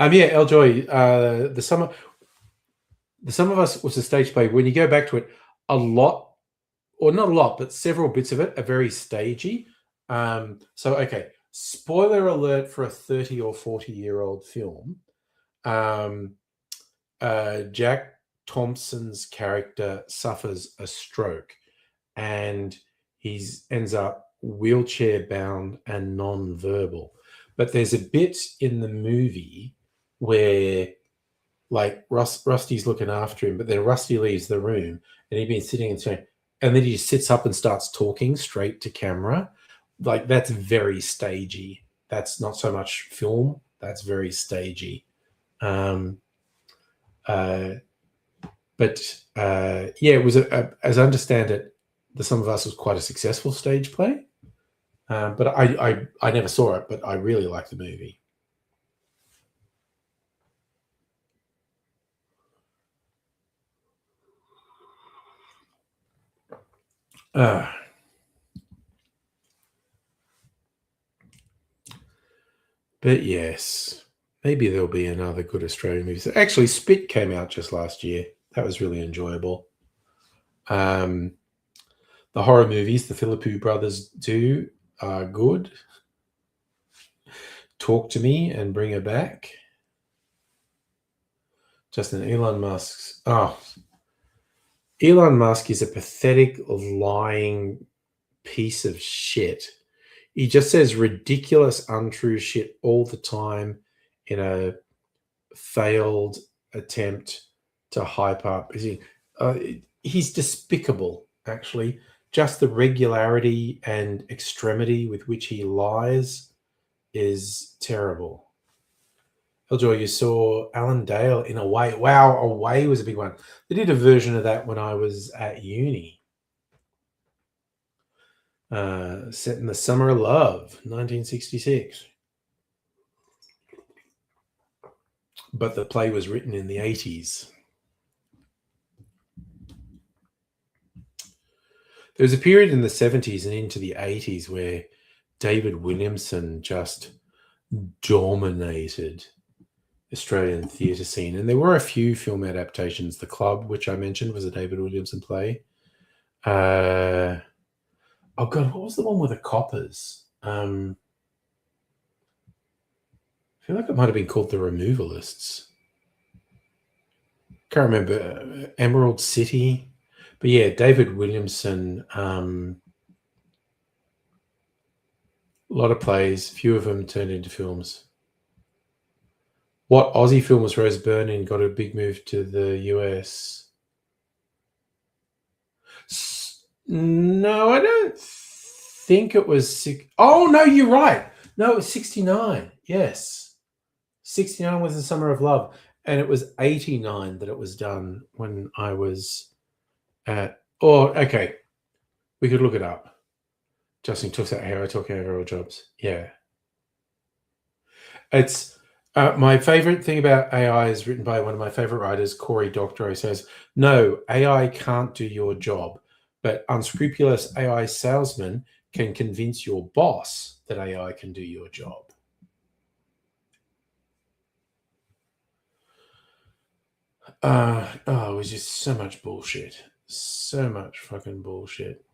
Yeah, Eljoy, The Sum of Us was a stage play. When you go back to it, a lot, or not a lot, but several bits of it are very stagey. So, okay, spoiler alert for a 30 or 40-year-old film. Jack Thompson's character suffers a stroke, and he ends up wheelchair bound and non-verbal. But there's a bit in the movie where, like, Rusty's looking after him, but then Rusty leaves the room, and he'd been sitting and saying, and then he just sits up and starts talking straight to camera. Like, that's very stagey. That's not so much film. That's very stagey. But it was as I understand it, The Sum of Us was quite a successful stage play. But I never saw it, but I really like the movie. But yes, maybe there'll be another good Australian movie. Actually, Spit came out just last year. That was really enjoyable. The horror movies the Philippou brothers do are good. Talk to Me and Bring Her Back. Justin, Elon Musk's... Elon Musk is a pathetic, lying piece of shit. He just says ridiculous, untrue shit all the time in a failed attempt to hype up. He's despicable, actually. Just the regularity and extremity with which he lies is terrible. Eljoy, you saw Alan Dale in Away. Wow, Away was a big one. They did a version of that when I was at uni. Set in the summer of love, 1966. But the play was written in the 80s. There was a period in the 70s and into the 80s where David Williamson just dominated Australian theatre scene. And there were a few film adaptations. The Club, which I mentioned, was a David Williamson play. Oh God, what was the one with the coppers? I feel like it might have been called The Removalists. Can't remember. Emerald City. But yeah, David Williamson, a lot of plays, few of them turned into films. What Aussie film was Rose Byrne in got a big move to the US? No, I don't think it was... Oh, no, you're right. No, it was 69. Yes. 69 was The Summer of Love. And it was 89 that it was done when I was at... Oh, okay. We could look it up. Justin talks about how I talk over all jobs. Yeah. It's... my favorite thing about AI is written by one of my favorite writers, Cory Doctorow, says, no, AI can't do your job, but unscrupulous AI salesmen can convince your boss that AI can do your job. It was just so much bullshit. So much fucking bullshit.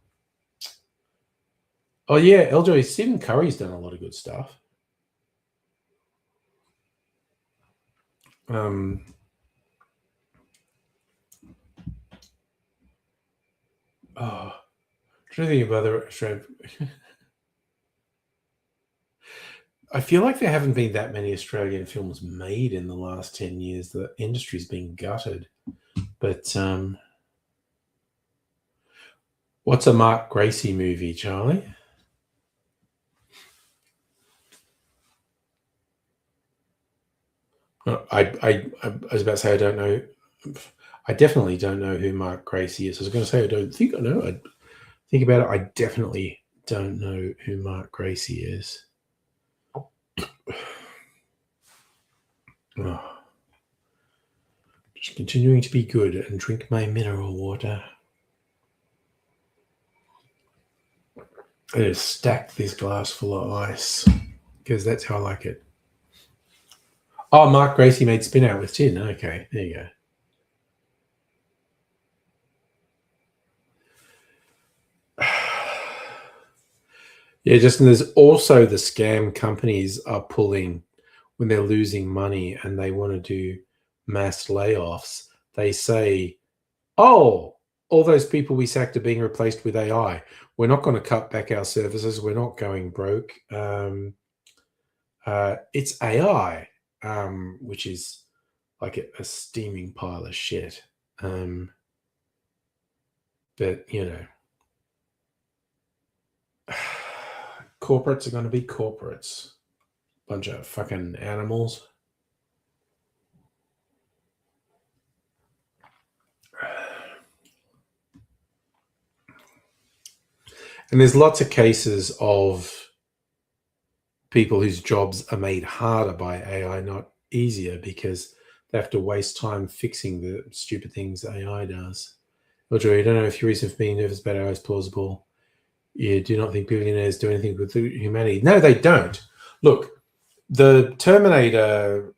Oh, yeah, Eljoy, Stephen Curry's done a lot of good stuff. Trying to think of other Australian. I feel like there haven't been that many Australian films made in the last 10 years. The industry's been gutted. But what's a Mark Gracie movie, Charlie? I was about to say I don't know. I definitely don't know who Mark Gracie is. I was going to say I don't think I know. I think about it. I definitely don't know who Mark Gracie is. Oh. Just continuing to be good and drink my mineral water. I just stack this glass full of ice because that's how I like it. Oh, Mark Gracie made Spin Out with Tin. Okay, there you go. Yeah, Justin, there's also the scam companies are pulling when they're losing money and they want to do mass layoffs. They say, oh, all those people we sacked are being replaced with AI. We're not going to cut back our services. We're not going broke. It's AI, which is like a steaming pile of shit. But, you know, corporates are going to be corporates. Bunch of fucking animals. And there's lots of cases of people whose jobs are made harder by AI, not easier, because they have to waste time fixing the stupid things AI does. Audrey, you don't know if your reason for being nervous about AI is plausible. You do not think billionaires do anything with humanity. No, they don't. Look, the Terminator,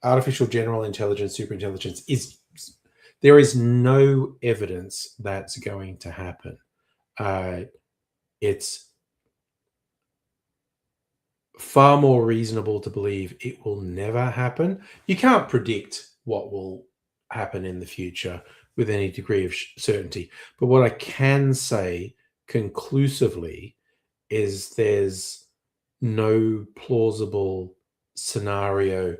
artificial general intelligence, superintelligence, there is no evidence that's going to happen. It's far more reasonable to believe it will never happen. You can't predict what will happen in the future with any degree of certainty. But what I can say conclusively is there's no plausible scenario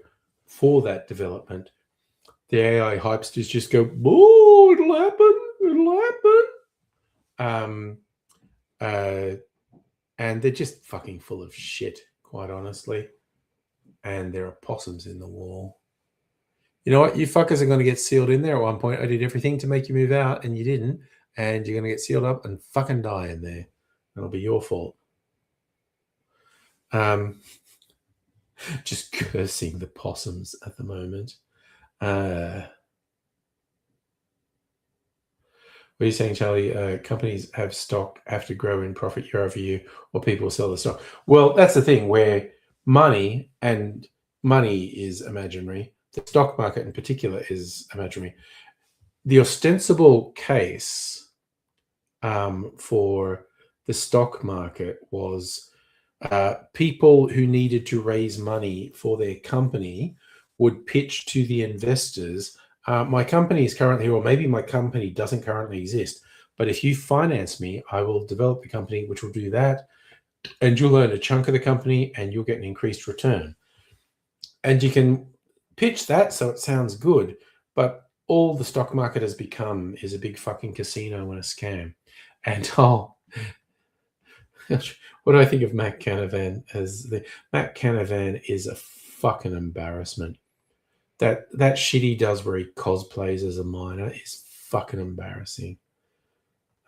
for that development. The AI hypesters just go, oh, it'll happen. And they're just fucking full of shit, quite honestly. And there are possums in the wall. You know what? You fuckers are going to get sealed in there at one point. I did everything to make you move out, and you didn't. And you're going to get sealed up and fucking die in there. It'll be your fault. Just cursing the possums at the moment. What are you saying, Charlie? Companies have to grow in profit year over year, or people sell the stock. Well, that's the thing where money is imaginary. The stock market in particular is imaginary. The ostensible case for the stock market was people who needed to raise money for their company would pitch to the investors, my company is currently, or maybe my company doesn't currently exist, but if you finance me, I will develop the company, which will do that, and you'll earn a chunk of the company and you'll get an increased return. And you can pitch that so it sounds good, but all the stock market has become is a big fucking casino and a scam. And what do I think of Matt Canavan Matt Canavan is a fucking embarrassment. That shit he does where he cosplays as a miner is fucking embarrassing.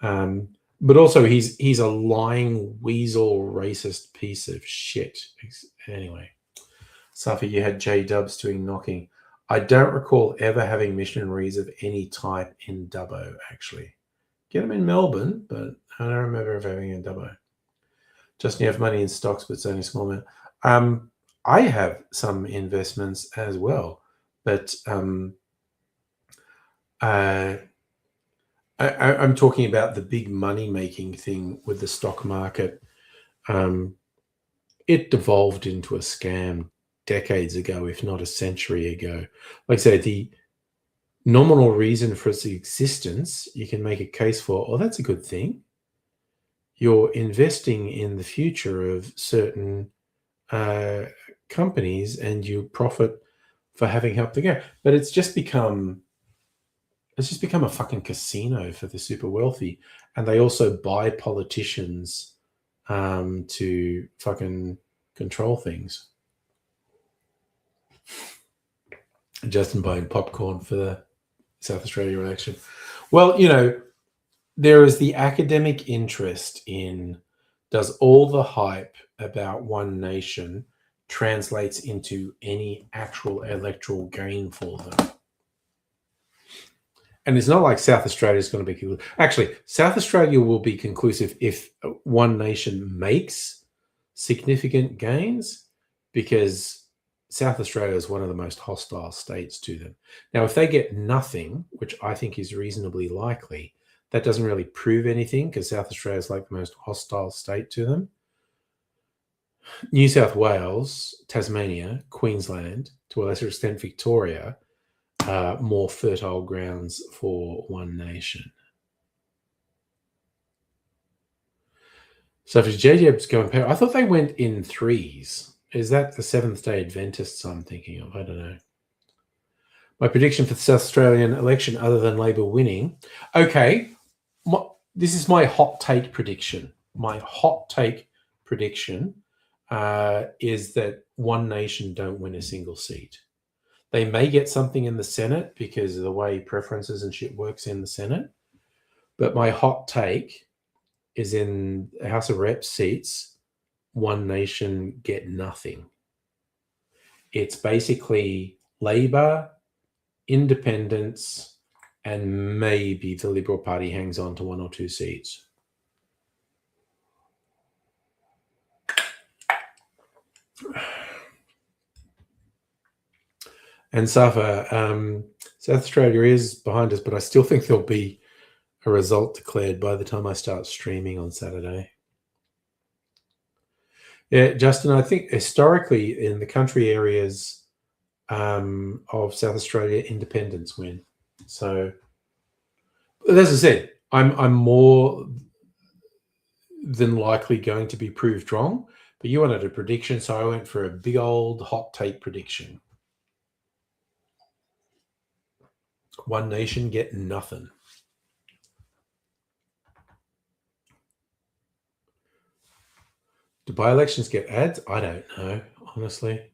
But also he's a lying weasel racist piece of shit. Anyway, Safi, you had J-Dubs doing knocking. I don't recall ever having missionaries of any type in Dubbo, actually. get them in Melbourne, but I don't remember of having in Dubbo. Just you have money in stocks, but it's only a small amount. I have some investments as well, but I'm talking about the big money-making thing with the stock market. It devolved into a scam decades ago, if not a century ago. Like I say, the nominal reason for its existence, you can make a case for, oh, that's a good thing. You're investing in the future of certain companies and you profit for having helped the game. But it's just become a fucking casino for the super wealthy. And they also buy politicians to fucking control things. Justin buying popcorn for the South Australia election. Well, there is the academic interest in, does all the hype about One Nation translates into any actual electoral gain for them? And it's not like South Australia is going to be conclusive. Actually, South Australia will be conclusive if One Nation makes significant gains, because South Australia is one of the most hostile states to them. Now, if they get nothing, which I think is reasonably likely, that doesn't really prove anything because South Australia is like the most hostile state to them. New South Wales, Tasmania, Queensland, to a lesser extent Victoria, are more fertile grounds for One Nation. So for JJ's going, I thought they went in threes. Is that the Seventh-day Adventists I'm thinking of? I don't know. My prediction for the South Australian election, other than Labor winning. Okay, this is my hot take prediction. My hot take prediction is that One Nation don't win a single seat. They may get something in the Senate because of the way preferences and shit works in the Senate. But my hot take is in House of Reps seats, One Nation get nothing. It's basically Labor, Independents, and maybe the Liberal Party hangs on to one or two seats. And Safa, South Australia is behind us, but I still think there'll be a result declared by the time I start streaming on Saturday. Yeah, Justin, I think historically in the country areas of South Australia, independents win. So, as I said, I'm more than likely going to be proved wrong. But you wanted a prediction, so I went for a big old hot take prediction. One Nation get nothing. Do by-elections get ads? I don't know, honestly.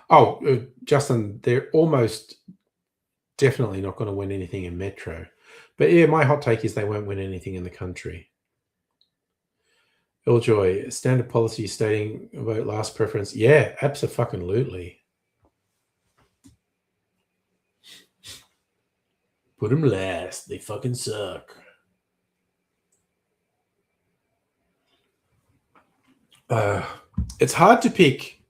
Oh, Justin, they're almost definitely not going to win anything in Metro. But yeah, my hot take is they won't win anything in the country. Iljoy, standard policy stating vote last preference. Yeah, abso-fucking-lutely. Put them last. They fucking suck. It's hard to pick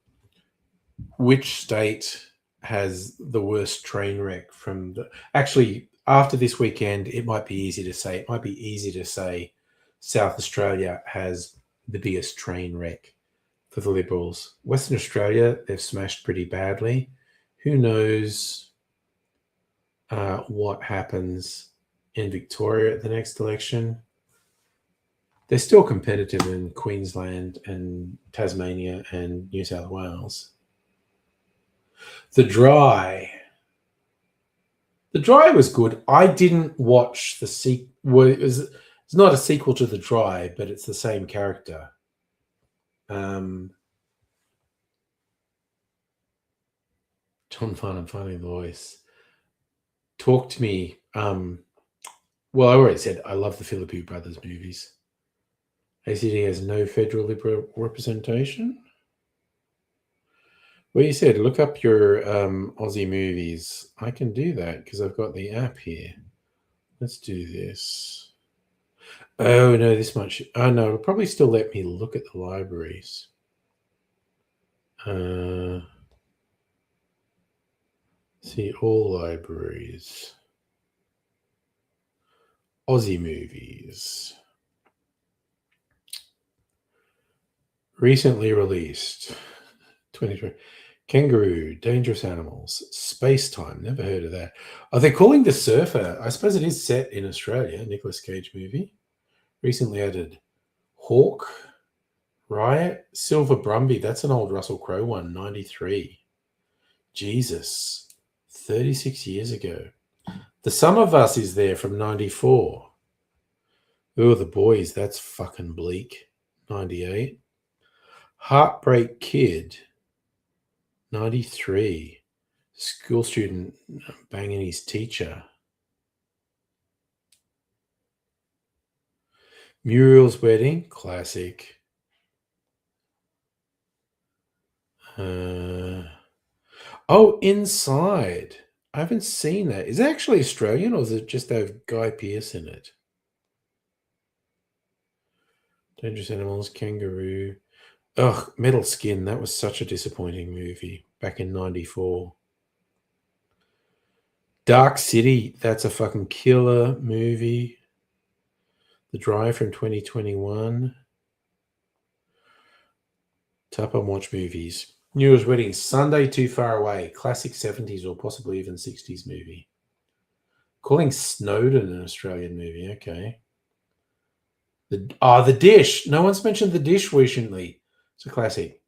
which state has the worst train wreck from the... Actually, after this weekend, it might be easy to say. It might be easy to say South Australia has the biggest train wreck for the Liberals. Western Australia, they've smashed pretty badly. Who knows what happens in Victoria at the next election? They're still competitive in Queensland and Tasmania and New South Wales. The Dry was good. I didn't watch the sequel. It's not a sequel to The Dry, but it's the same character. John Farnham, funny voice. Talk to me. Well, I already said I love the Philippe Brothers movies. ACT has no federal Liberal representation. Well, you said look up your Aussie movies. I can do that because I've got the app here. Let's do this. Oh, no, this much. Oh, no, it'll probably still let me look at the libraries. See, all libraries. Aussie movies. Recently released. 2020. Kangaroo, Dangerous Animals, Space Time. Never heard of that. Oh, they're calling The Surfer. I suppose it is set in Australia. Nicolas Cage movie. Recently added Hawk, Riot, Silver Brumby. That's an old Russell Crowe one, 93. Jesus. 36 years ago. The Sum of Us is there from 94. Oh, The Boys. That's fucking bleak. 98. Heartbreak Kid. 93. School student banging his teacher. Muriel's Wedding, classic. Oh, Inside. I haven't seen that. Is it actually Australian or is it just have Guy Pearce in it? Dangerous Animals, Kangaroo. Ugh, Metal Skin. That was such a disappointing movie back in 94. Dark City. That's a fucking killer movie. The Drive from 2021. Tap and watch movies. New Year's Wedding. Sunday Too Far Away. Classic 70s or possibly even 60s movie. Calling Snowden an Australian movie. Okay. The Dish. No one's mentioned The Dish recently. It's a classic.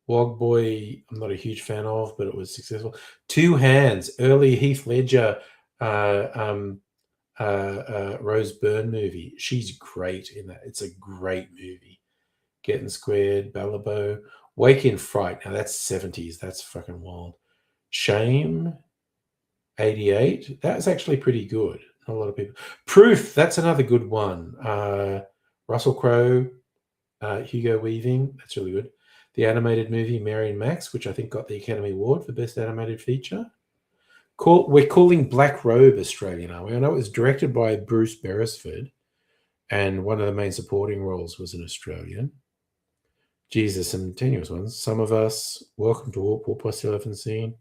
Wog Boy, I'm not a huge fan of, but it was successful. Two Hands, early Heath Ledger, Rose Byrne movie. She's great in that. It's a great movie. Getting Squared, Ballabo, Wake in Fright. Now that's 70s. That's fucking wild. Shame, 88. That's actually pretty good. Not a lot of people. Proof. That's another good one. Russell Crowe, Hugo Weaving. That's really good. The animated movie Mary and Max, which I think got the Academy Award for Best Animated Feature. We're calling Black Robe Australian, are we? I know it was directed by Bruce Beresford, and one of the main supporting roles was an Australian. Jesus, some tenuous ones. Some of Us, Welcome to Warp, Warp I still haven't seen.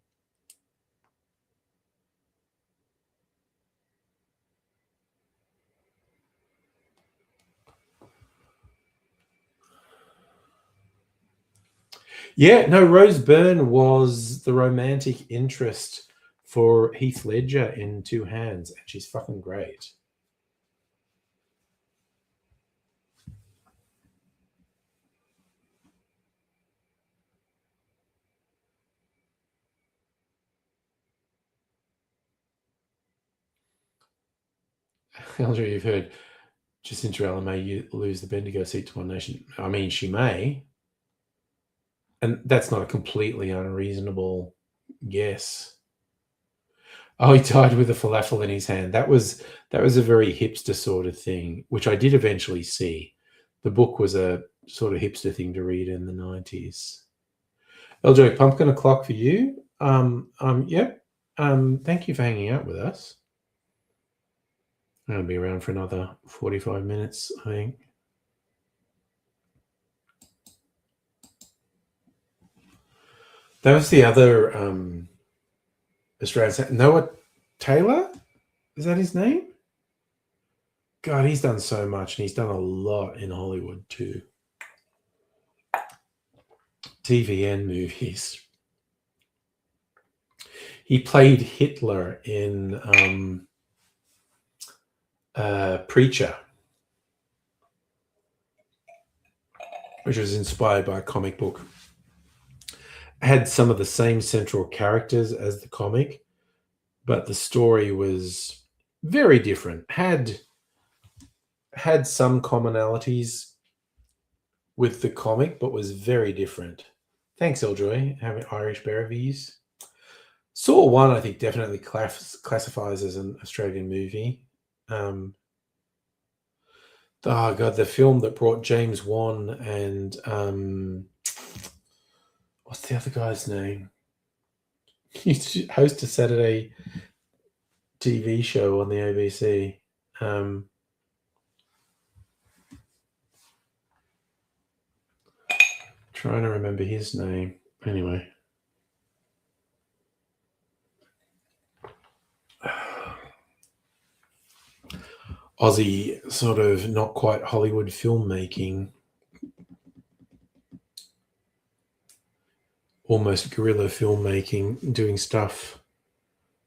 Yeah, no, Rose Byrne was the romantic interest for Heath Ledger in Two Hands, and she's fucking great. Elder, you've heard Jacinta Allen may lose the Bendigo seat to One Nation. I mean, she may. And that's not a completely unreasonable guess. Oh, he died with a falafel in his hand. That was a very hipster sort of thing, which I did eventually see. The book was a sort of hipster thing to read in the 90s. LJ, Pumpkin O'Clock for you. Yep. Thank you for hanging out with us. I'll be around for another 45 minutes, I think. That was the other Australian. Noah Taylor? Is that his name? God, he's done so much, and he's done a lot in Hollywood too. TVN movies. He played Hitler in Preacher, which was inspired by a comic book. Had some of the same central characters as the comic, but the story was very different. Had some commonalities with the comic, but was very different. Thanks, Eljoy, having Irish Berries. Saw 1, I think, definitely classifies as an Australian movie. Oh god, the film that brought James Wan and what's the other guy's name? He used to host a Saturday TV show on the ABC. Trying to remember his name. Anyway. Aussie sort of not quite Hollywood filmmaking, almost guerrilla filmmaking, doing stuff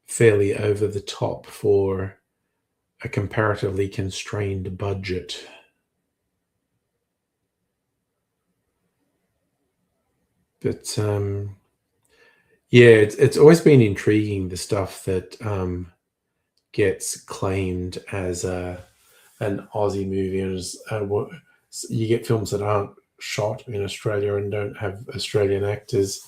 fairly over the top for a comparatively constrained budget. But yeah, it's always been intriguing, the stuff that gets claimed as an Aussie movie, and you get films that aren't shot in Australia and don't have Australian actors,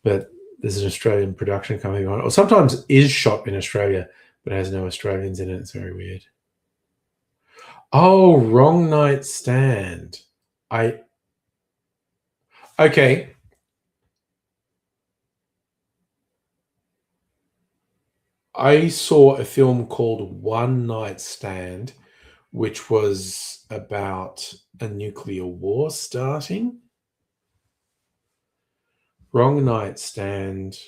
but there's an Australian production coming on, or sometimes is shot in Australia but has no Australians in it. It's very weird. Oh, Wrong Night Stand. Okay. I saw a film called One Night Stand, which was about a nuclear war starting. Wrong Night Stand,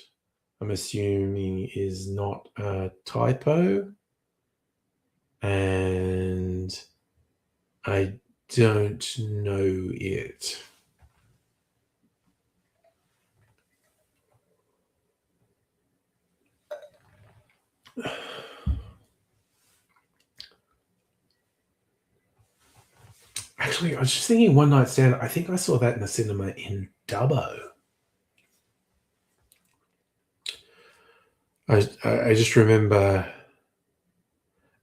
I'm assuming, is not a typo. And I don't know it. Actually, I was just thinking One Night Stand. I think I saw that in the cinema in Dubbo. I just remember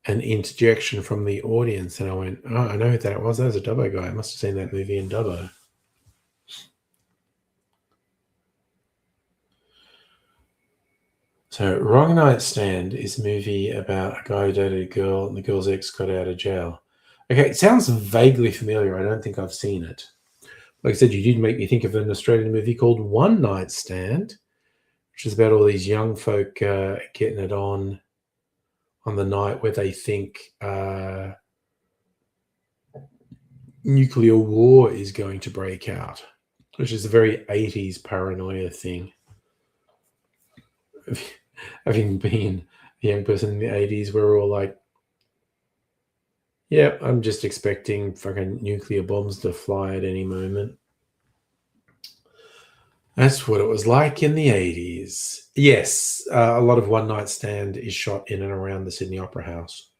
an interjection from the audience, and I went, "Oh, I know who that was. That was a Dubbo guy. I must have seen that movie in Dubbo." So, Wrong Night Stand is a movie about a guy who dated a girl, and the girl's ex got out of jail. Okay, it sounds vaguely familiar. I don't think I've seen it. Like I said, you did make me think of an Australian movie called One Night Stand, which is about all these young folk getting it on the night where they think nuclear war is going to break out, which is a very 80s paranoia thing. Having been a young person in the 80s, we're all like, yeah, I'm just expecting fucking nuclear bombs to fly at any moment. That's what it was like in the 80s. Yes, a lot of One Night Stand is shot in and around the Sydney Opera House.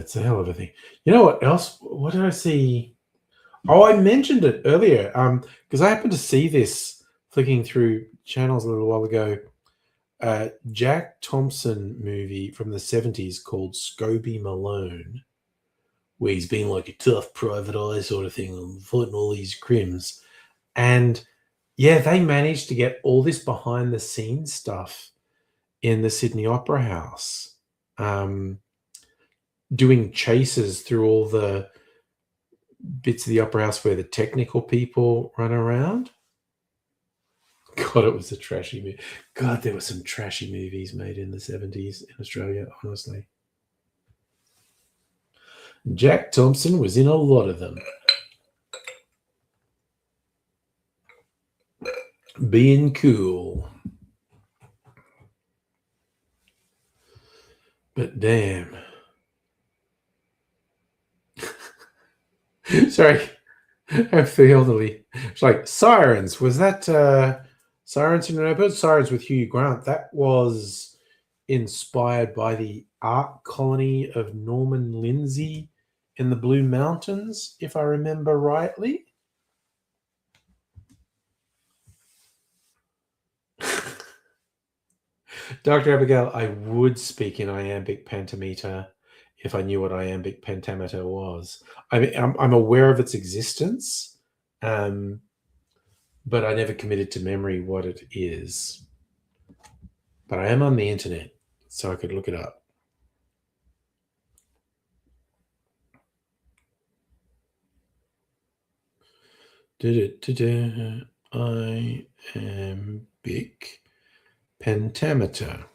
It's a hell of a thing. You know what else? What did I see? Oh, I mentioned it earlier because I happened to see this flicking through channels a little while ago. Jack Thompson movie from the 70s called Scobie Malone, where he's been like a tough private eye sort of thing and fighting all these crims. And yeah, they managed to get all this behind the scenes stuff in the Sydney Opera House, doing chases through all the bits of the Opera House where the technical people run around. God, it was a trashy movie. God, there were some trashy movies made in the 70s in Australia, honestly. Jack Thompson was in a lot of them. Being cool. But damn. Sorry. I'm the elderly. It's like Sirens. Was that Sirens in an episode? Sirens with Hugh Grant. That was inspired by the art colony of Norman Lindsay in the Blue Mountains, if I remember rightly. Dr. Abigail, I would speak in iambic pentameter if I knew what iambic pentameter was. I mean, I'm aware of its existence, but I never committed to memory what it is. But I am on the internet, so I could look it up. Iambic pentameter.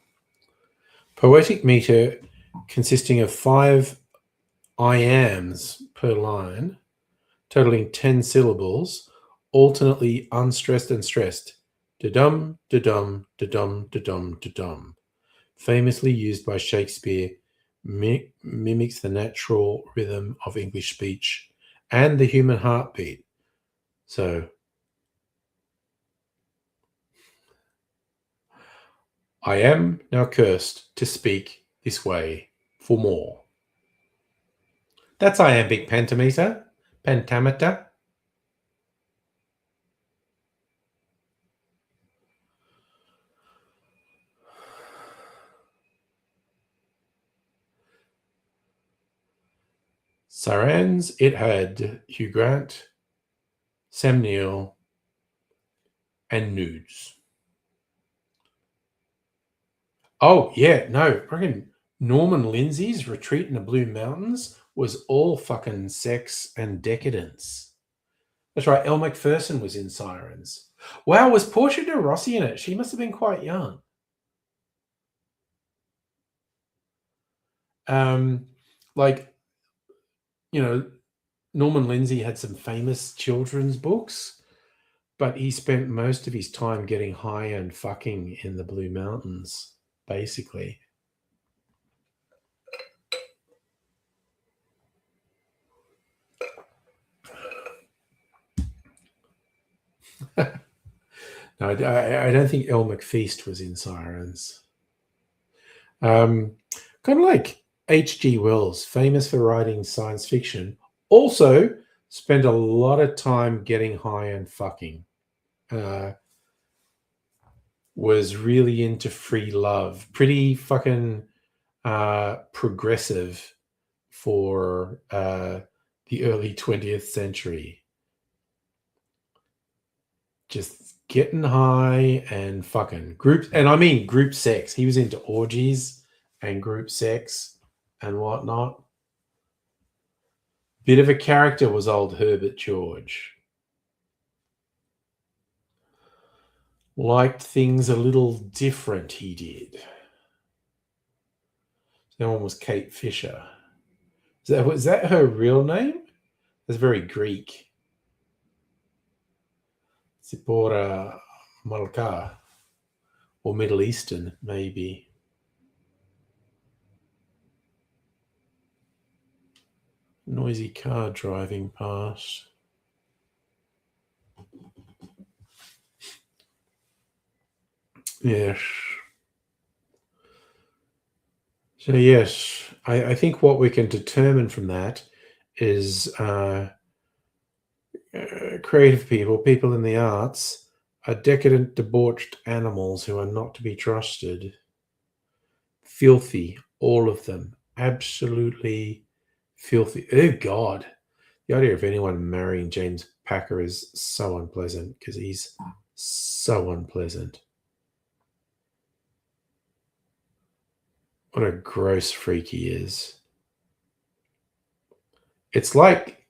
Poetic meter consisting of 5 iambs per line, totaling 10 syllables, alternately unstressed and stressed. Da-dum, da-dum, da-dum, da-dum, da-dum. Famously used by Shakespeare, mimics the natural rhythm of English speech and the human heartbeat. So, I am now cursed to speak this way for more. That's iambic pentameter. Pentameter. Sirens, it had Hugh Grant, Sam Neill, and nudes. Oh, yeah, no, fucking Norman Lindsay's Retreat in the Blue Mountains was all fucking sex and decadence. That's right, Elle Macpherson was in Sirens. Wow, was Portia de Rossi in it? She must have been quite young. Like, you know, Norman Lindsay had some famous children's books, but he spent most of his time getting high and fucking in the Blue Mountains, basically. No, I don't think Elle McFeast was in Sirens. Kind of like H.G. Wells, famous for writing science fiction, also spent a lot of time getting high and fucking. Was really into free love. Pretty fucking progressive for the early 20th century. Just getting high and fucking group, and I mean group sex. He was into orgies and group sex and whatnot. Bit of a character was old Herbert George. Liked things a little different, he did. That one was Kate Fisher. Was that her real name? That's very Greek. Zipporah Malka, or Middle Eastern, maybe. Noisy car driving past. Yes. So yes, I think what we can determine from that is creative people in the arts, are decadent, debauched animals who are not to be trusted. Filthy, all of them. Absolutely filthy. Oh, God. The idea of anyone marrying James Packer is so unpleasant because he's so unpleasant. What a gross freak he is. It's like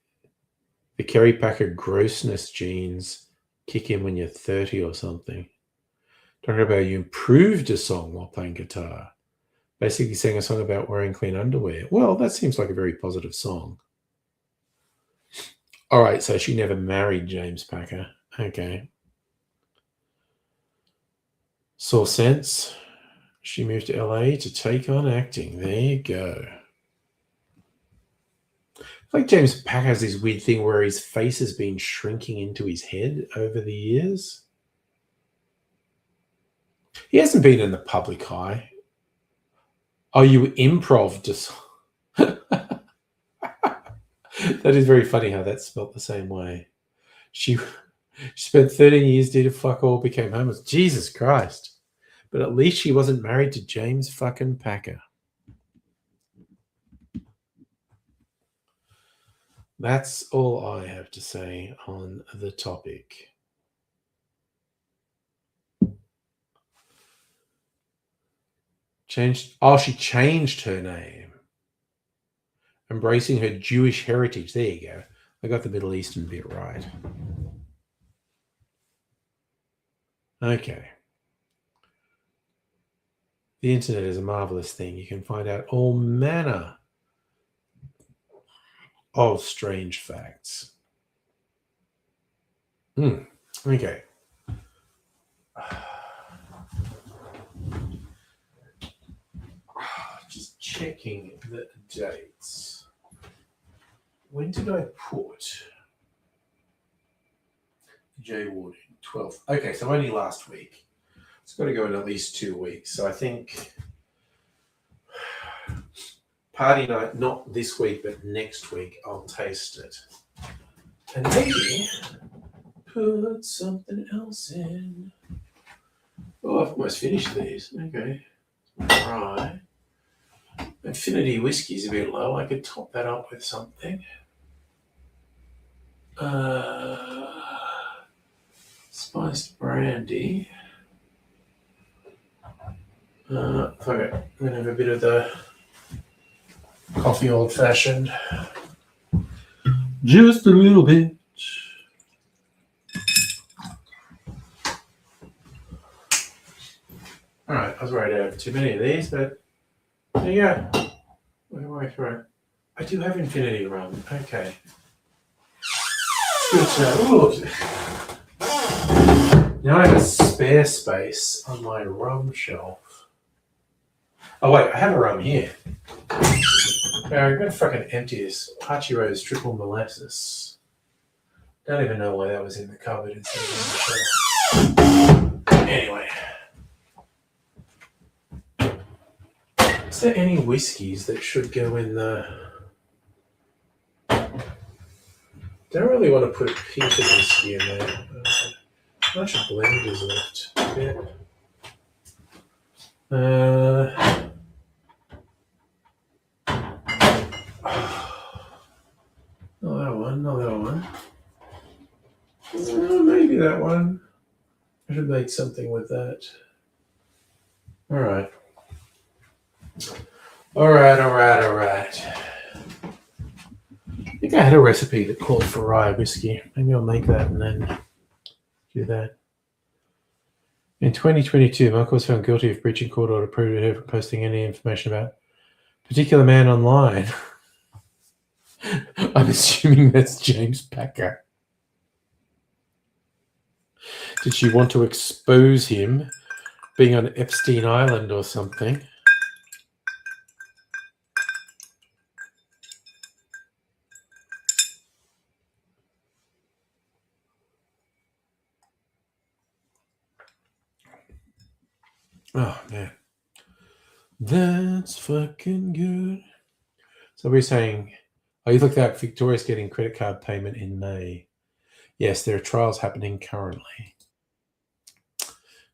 the Kerry Packer grossness genes kick in when you're 30 or something. Talking about you improved a song while playing guitar. Basically sang a song about wearing clean underwear. Well, that seems like a very positive song. All right, so she never married James Packer. Okay. Saw Sense. She moved to LA to take on acting. There you go. Like James Packer has this weird thing where his face has been shrinking into his head over the years. He hasn't been in the public eye. Oh, you improv just. That is very funny how that's spelt the same way. She spent 13 years, did a fuck all, became homeless. Jesus Christ. But at least she wasn't married to James fucking Packer. That's all I have to say on the topic. She changed her name. Embracing her Jewish heritage. There you go. I got the Middle Eastern bit right. Okay. The internet is a marvelous thing. You can find out all manner of strange facts. Okay. Just checking the dates. When did I put Jay Ward in? 12th. Okay, so only last week. It's got to go in at least 2 weeks. So I think party night, not this week, but next week, I'll taste it. And maybe put something else in. Oh, I've almost finished these. Okay. Right. Infinity whiskey's a bit low. I could top that up with something. Spiced brandy. Okay, I'm going to have a bit of the coffee old fashioned. Just a little bit. Alright, I was worried I have too many of these, but there you go. Where do I throw? I do have infinity rum. Okay. Good to know. Now I have a spare space on my rum shelf. Oh wait, I have a rum here. I'm going to fucking empty this Hachi Rose triple molasses. Don't even know why that was in the cupboard instead of on the shelf. Anyway. Is there any whiskies that should go in the... Don't really want to put peated whiskey in there. How much blend is left? A bit. Not that one, not that one. Maybe that one. I should make something with that. Alright. Alright. I think I had a recipe that called for rye whiskey. Maybe I'll make that and then do that. In 2022, Michael was found guilty of breaching court order prohibited her from posting any information about a particular man online. I'm assuming that's James Packer. Did she want to expose him being on Epstein Island or something? Oh, man. That's fucking good. So we're saying, oh, you looked at Victoria's getting credit card payment in May. Yes, there are trials happening currently.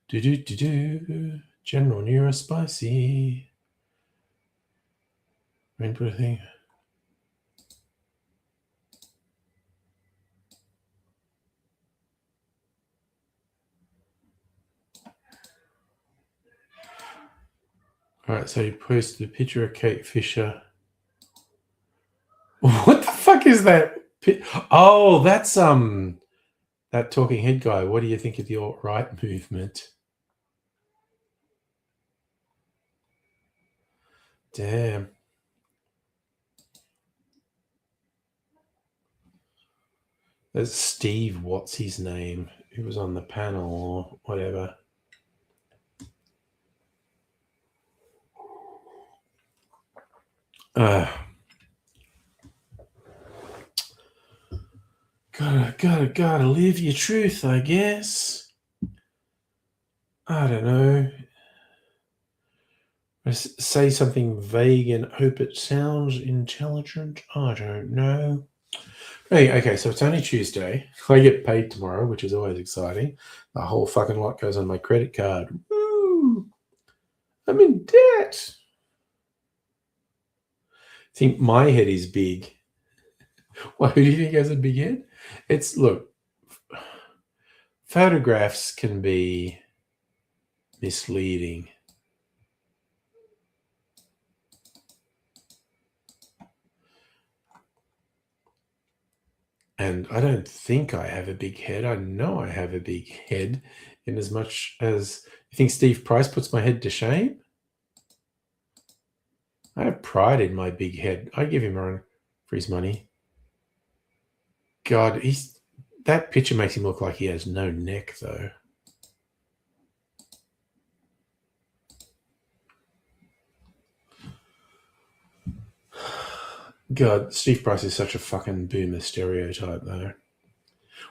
General Neurospicy. Rainbow thing. All right, so you posted a picture of Kate Fisher. What the fuck is that? Oh, that's that talking head guy. What do you think of the alt-right movement? Damn. There's Steve, what's his name, who was on the panel or whatever. Gotta live your truth, I guess. I don't know. Say something vague and hope it sounds intelligent. I don't know. Hey, okay, so it's only Tuesday. I get paid tomorrow, which is always exciting. The whole fucking lot goes on my credit card. Woo! I'm in debt. I think my head is big. Well, who do you think has a big head? Look, photographs can be misleading. And I don't think I have a big head. I know I have a big head in as much as you think Steve Price puts my head to shame. I have pride in my big head. I give him a run for his money. God, that picture makes him look like he has no neck, though. God, Steve Price is such a fucking boomer stereotype, though.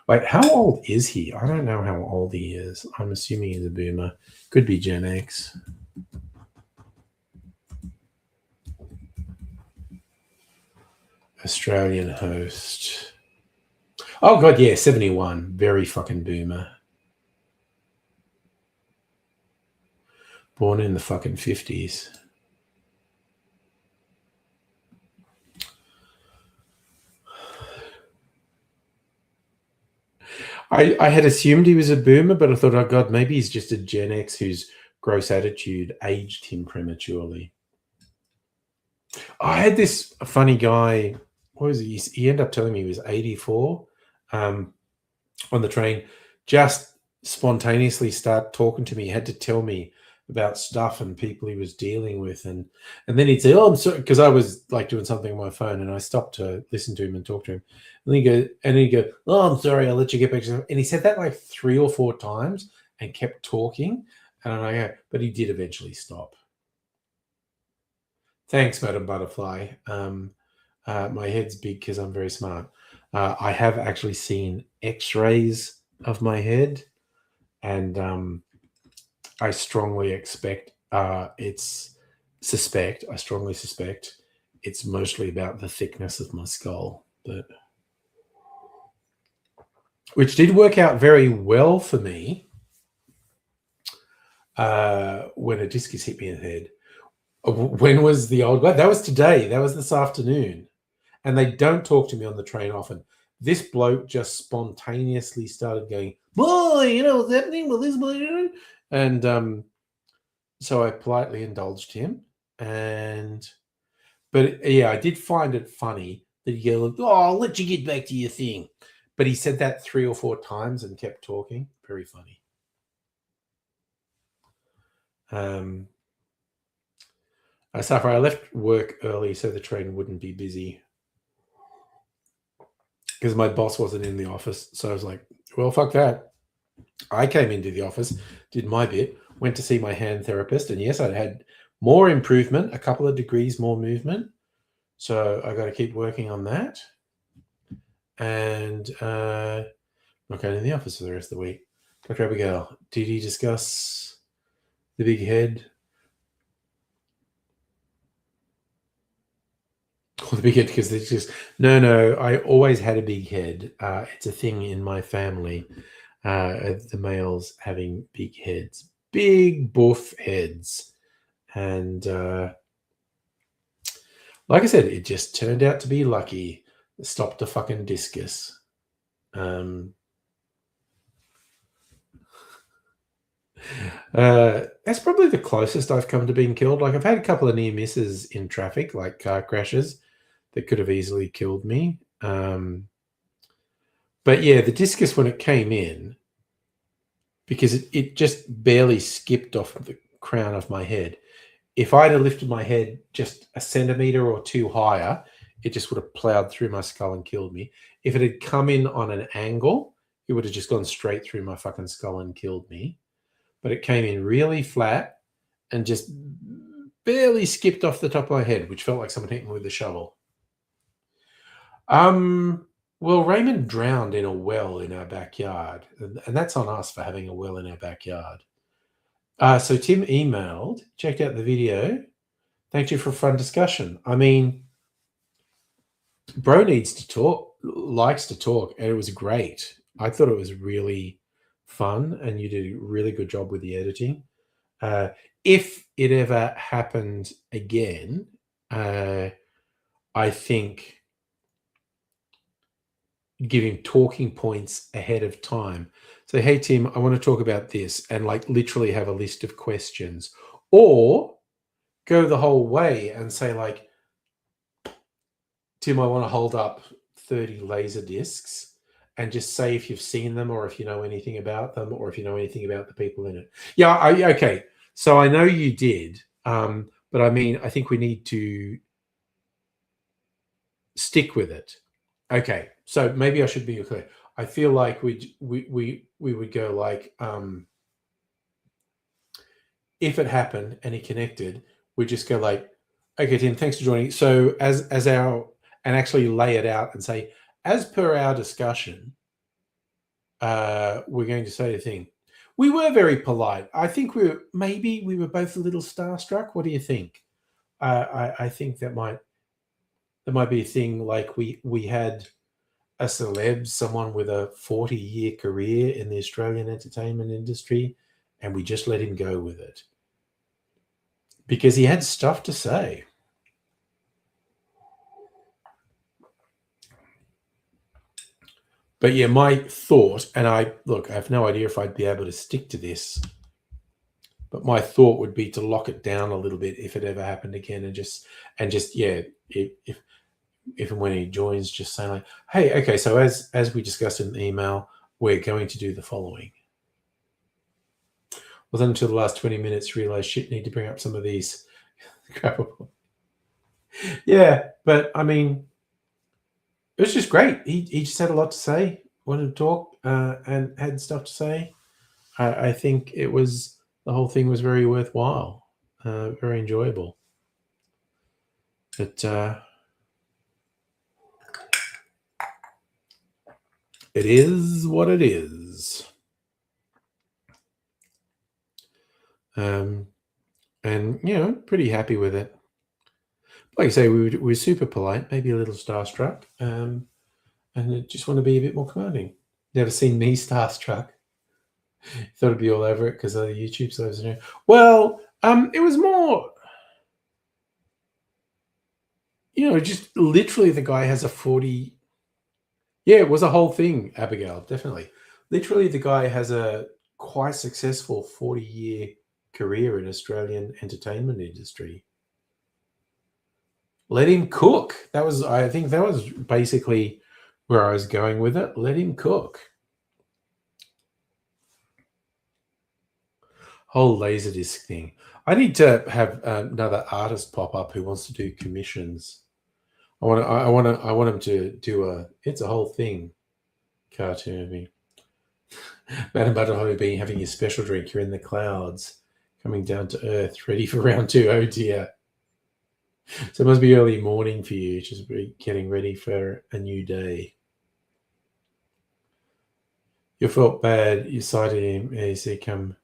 Wait, how old is he? I don't know how old he is. I'm assuming he's a boomer. Could be Gen X. Australian host. Oh, God, yeah, 71. Very fucking boomer. Born in the fucking 50s. I had assumed he was a boomer, but I thought, oh, God, maybe he's just a Gen X whose gross attitude aged him prematurely. I had this funny guy. What was he? He ended up telling me he was 84 on the train. Just spontaneously start talking to me. He had to tell me about stuff and people he was dealing with, and then he'd say, "Oh, I'm sorry," because I was like doing something on my phone, and I stopped to listen to him and talk to him. And he'd go, "Oh, I'm sorry, I'll let you get back to." And he said that like 3 or 4 times and kept talking. And I go, but he did eventually stop. Thanks, Madam Butterfly. My head's big because I'm very smart. I have actually seen X-rays of my head, and I strongly suspect it's mostly about the thickness of my skull, which did work out very well for me when a discus hit me in the head. When was the old guy? That was today. That was this afternoon. And they don't talk to me on the train often. This bloke just spontaneously started going, "Boy, you know what's happening with this boy?" And so I politely indulged him. But yeah, I did find it funny that he go, "Oh, I'll let you get back to your thing." But he said that 3 or 4 times and kept talking. Very funny. Safra, I left work early so the train wouldn't be busy because my boss wasn't in the office. So I was like, well, fuck that. I came into the office, did my bit, went to see my hand therapist, and yes, I had more improvement, a couple of degrees more movement. So I got to keep working on that. And not going in the office for the rest of the week. Dr. Abigail, did he discuss the big head? The big head, because it's just no. I always had a big head. It's a thing in my family. The males having big heads, big buff heads, and like I said, it just turned out to be lucky. Stopped the fucking discus. That's probably the closest I've come to being killed. Like I've had a couple of near misses in traffic, like car crashes that could have easily killed me. But yeah, the discus when it came in, because it just barely skipped off the crown of my head. If I'd have lifted my head just a centimeter or 2 higher, it just would have plowed through my skull and killed me. If it had come in on an angle, it would have just gone straight through my fucking skull and killed me. But it came in really flat and just barely skipped off the top of my head, which felt like someone hit me with a shovel. Well, Raymond drowned in a well in our backyard, and that's on us for having a well in our backyard. So Tim emailed, checked out the video. Thank you for a fun discussion. I mean, bro needs to talk, likes to talk, and it was great. I thought it was really fun, and you did a really good job with the editing. If it ever happened again, I think giving talking points ahead of time. So, hey, Tim, I want to talk about this, and like literally have a list of questions, or go the whole way and say like, Tim, I want to hold up 30 laser discs and just say if you've seen them or if you know anything about them or if you know anything about the people in it. Yeah, okay. So I know you did, but I mean, I think we need to stick with it. Okay, so maybe I should be clear. I feel like we would go like, if it happened and he connected, we just go like, okay, Tim, thanks for joining. So as our, and actually lay it out and say, as per our discussion, we're going to say the thing. We were very polite. I think we were both a little starstruck. What do you think? I think that might be a thing. Like we had a celeb, someone with a 40-year career in the Australian entertainment industry, and we just let him go with it because he had stuff to say. But yeah, my thought, and I have no idea if I'd be able to stick to this, but my thought would be to lock it down a little bit if it ever happened again, and just yeah, if and when he joins, just saying like, hey, okay, so as we discussed in the email, we're going to do the following. Well, then until the last 20 minutes, realized shit, need to bring up some of these. Yeah, but I mean, it was just great. He just had a lot to say, wanted to talk, and had stuff to say. I think the whole thing was very worthwhile, very enjoyable. But it is what it is. And pretty happy with it. Like I say, we were super polite, maybe a little starstruck, and I just want to be a bit more commanding. Never seen me starstruck. Thought it'd be all over it because of the YouTube service. Well, it was more, just literally the guy has a 40. Yeah, it was a whole thing, Abigail, definitely. Literally, the guy has a quite successful 40-year career in Australian entertainment industry. Let him cook. I think that was basically where I was going with it. Let him cook. Whole Laserdisc thing. I need to have another artist pop up who wants to do commissions. I want him to do it's a whole thing cartoon of me. Madam Butterfly being having your special drink. You're in the clouds, coming down to earth, ready for round 2. Oh dear. So it must be early morning for you, just getting ready for a new day. You felt bad. You cited him as he come.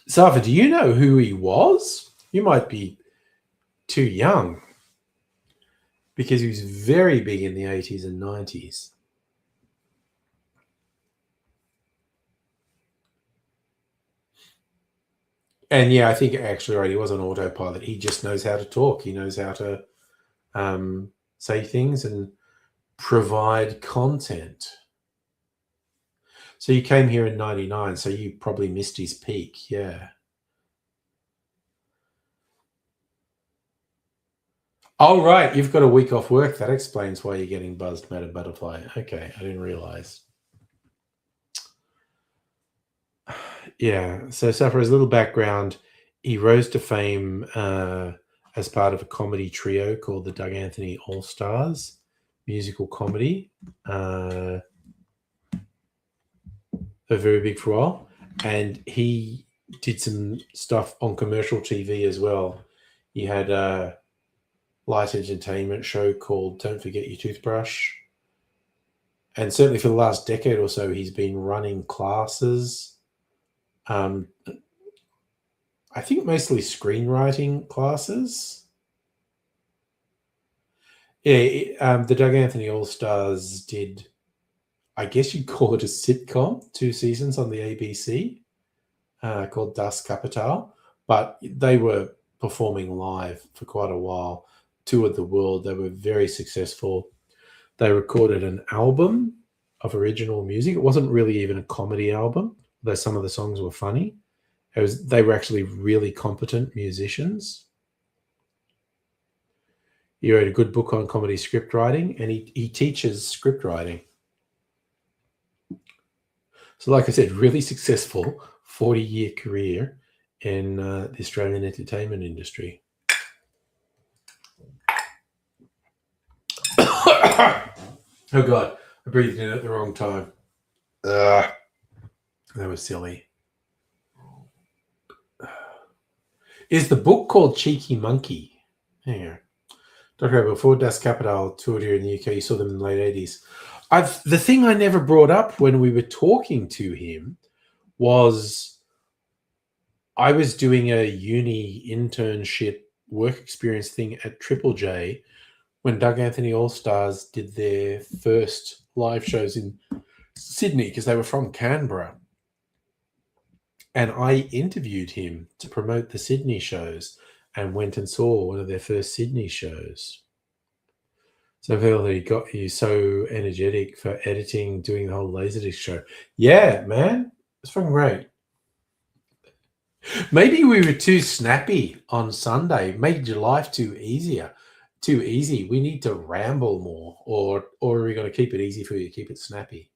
Safa, do you know who he was? You might be too young because he was very big in the 80s and 90s. And yeah, I think actually, right, he was on autopilot. He just knows how to talk. He knows how to say things and provide content. So you came here in 99, so you probably missed his peak. Yeah. Oh, right. You've got a week off work. That explains why you're getting buzzed, Madam Butterfly. Okay. I didn't realize. Yeah. So for his little background, he rose to fame as part of a comedy trio called the Doug Anthony All Stars, musical comedy. They're very big for a while. And he did some stuff on commercial TV as well. He had a light entertainment show called Don't Forget Your Toothbrush. And certainly for the last decade or so, he's been running classes. I think mostly screenwriting classes. Yeah, the Doug Anthony All Stars did, I guess you'd call it a sitcom, 2 seasons on the ABC called Das Kapital. But they were performing live for quite a while, toured the world. They were very successful. They recorded an album of original music. It wasn't really even a comedy album, though some of the songs were funny. They were actually really competent musicians. He wrote a good book on comedy script writing, and he teaches script writing. So, like I said, really successful 40-year career in the Australian entertainment industry. Oh, God. I breathed in at the wrong time. That was silly. Is the book called Cheeky Monkey? Hang on. Dr. before Das Kapital toured here in the UK, you saw them in the late 80s. The thing I never brought up when we were talking to him was I was doing a uni internship work experience thing at Triple J when Doug Anthony All Stars did their first live shows in Sydney because they were from Canberra. And I interviewed him to promote the Sydney shows and went and saw one of their first Sydney shows. So I feel that he got you so energetic for editing, doing the whole Laserdisc show. Yeah, man. It's fucking great. Maybe we were too snappy on Sunday, made your life too easy. We need to ramble more, or are we going to keep it easy for you to keep it snappy?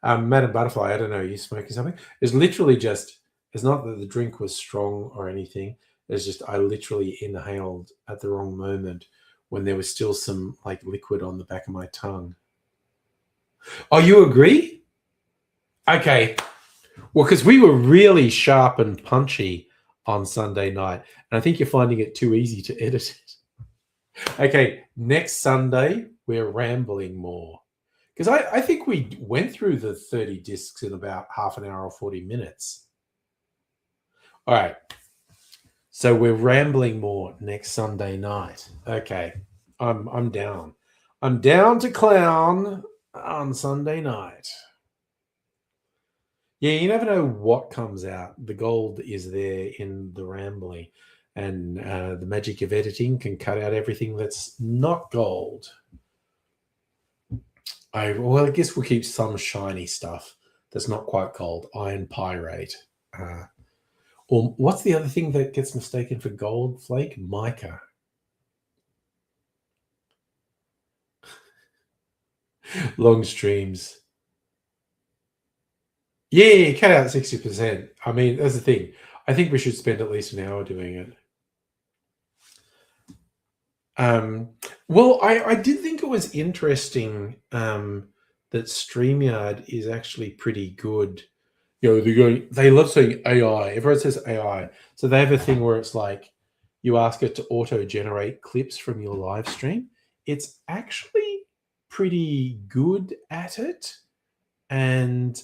Madam Butterfly, I don't know, are you smoking something? It's literally just, it's not that the drink was strong or anything. It's just I literally inhaled at the wrong moment when there was still some like liquid on the back of my tongue. Oh, you agree? Okay. Well, because we were really sharp and punchy on Sunday night, and I think you're finding it too easy to edit it. Okay, next Sunday, we're rambling more. Because I think we went through the 30 discs in about half an hour or 40 minutes. All right. So we're rambling more next Sunday night. Okay. I'm down. I'm down to clown on Sunday night. Yeah, you never know what comes out. The gold is there in the rambling, and the magic of editing can cut out everything that's not gold. I guess we'll keep some shiny stuff that's not quite gold. Iron pyrite. Or what's the other thing that gets mistaken for gold flake? Mica. Long streams. Yeah, cut out 60%. I mean, that's the thing. I think we should spend at least an hour doing it. Well, I did think it was interesting that StreamYard is actually pretty good. You know, they love saying AI. Everyone says AI. So they have a thing where it's like you ask it to auto-generate clips from your live stream. It's actually pretty good at it. And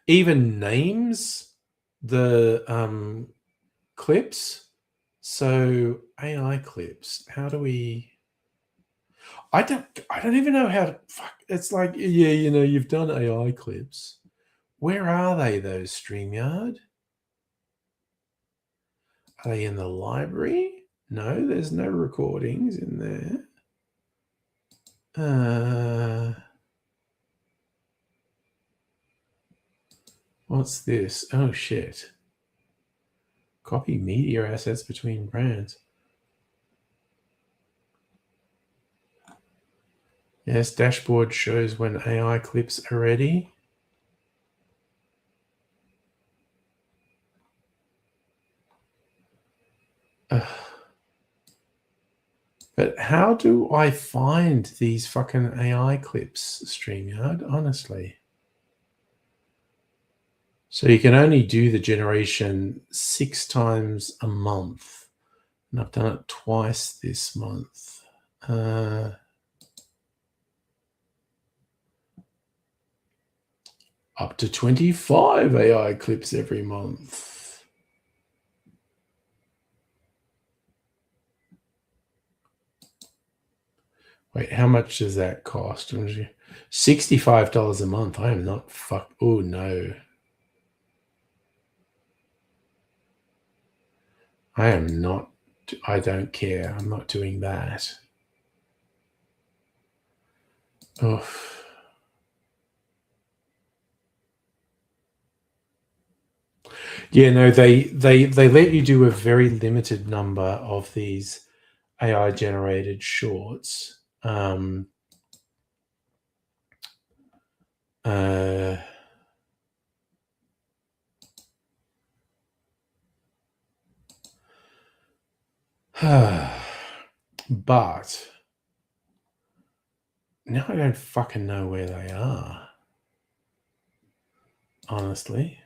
even names the clips. So AI clips. How do we? I don't even know how to. Fuck. It's like, yeah, you know, you've done AI clips. Where are they? Those StreamYard? Are they in the library? No, there's no recordings in there. What's this? Oh shit. Copy media assets between brands. Yes, dashboard shows when AI clips are ready. But how do I find these fucking AI clips, StreamYard, honestly? So you can only do the generation 6 times a month. And I've done it twice this month. Up to 25 AI clips every month. Wait, how much does that cost? $65 a month. I am not oh no. I am not. I don't care. I'm not doing that. Oh. Yeah, no, they let you do a very limited number of these AI generated shorts. But now I don't fucking know where they are. Honestly.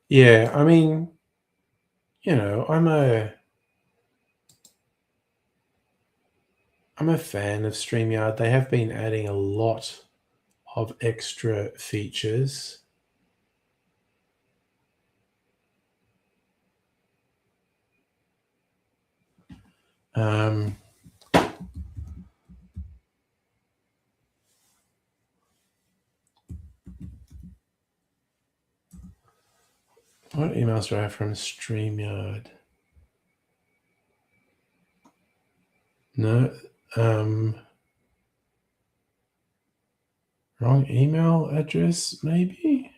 Yeah, I mean, you know, I'm a fan of StreamYard. They have been adding a lot of extra features. What emails do I have from StreamYard? No, wrong email address, maybe?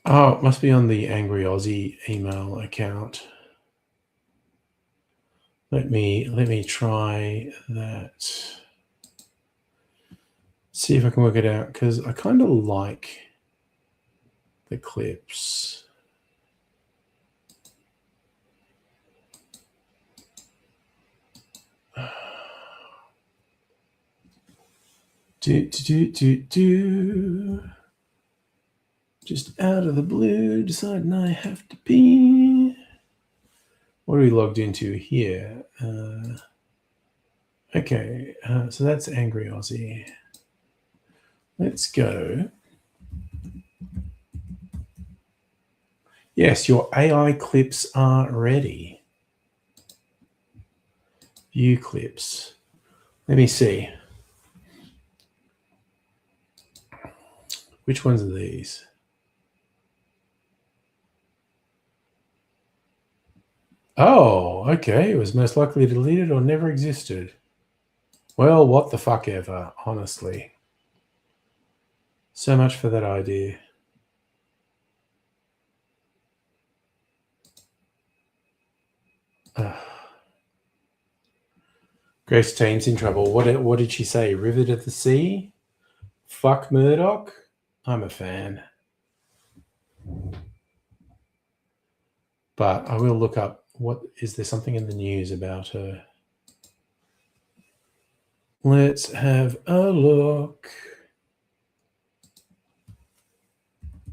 Oh, it must be on the Angry Aussie email account. Let me try that. See if I can work it out, because I kind of like the clips. Just out of the blue, deciding I have to pee. What are we logged into here? Okay, so that's Angry Aussie. Let's go. Yes, your AI clips are ready. View clips. Let me see. Which ones are these? Oh, okay. It was most likely deleted or never existed. Well, what the fuck ever, honestly. So much for that idea. Grace Tame's in trouble. What did she say? River to the sea? Fuck Murdoch? I'm a fan. But I will look up, is there something in the news about her? Let's have a look.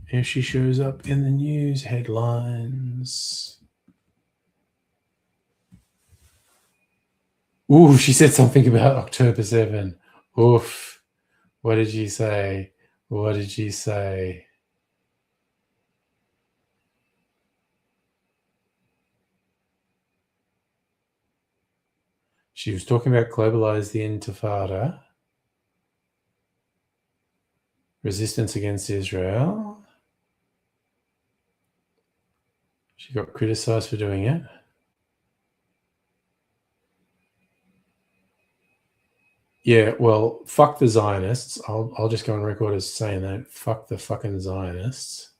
Here she shows up in the news headlines. Ooh, she said something about October 7. Oof. What did she say? What did she say? She was talking about globalize the Intifada, resistance against Israel. She got criticized for doing it. Yeah, well, fuck the Zionists. I'll just go on record as saying that. Fuck the fucking Zionists.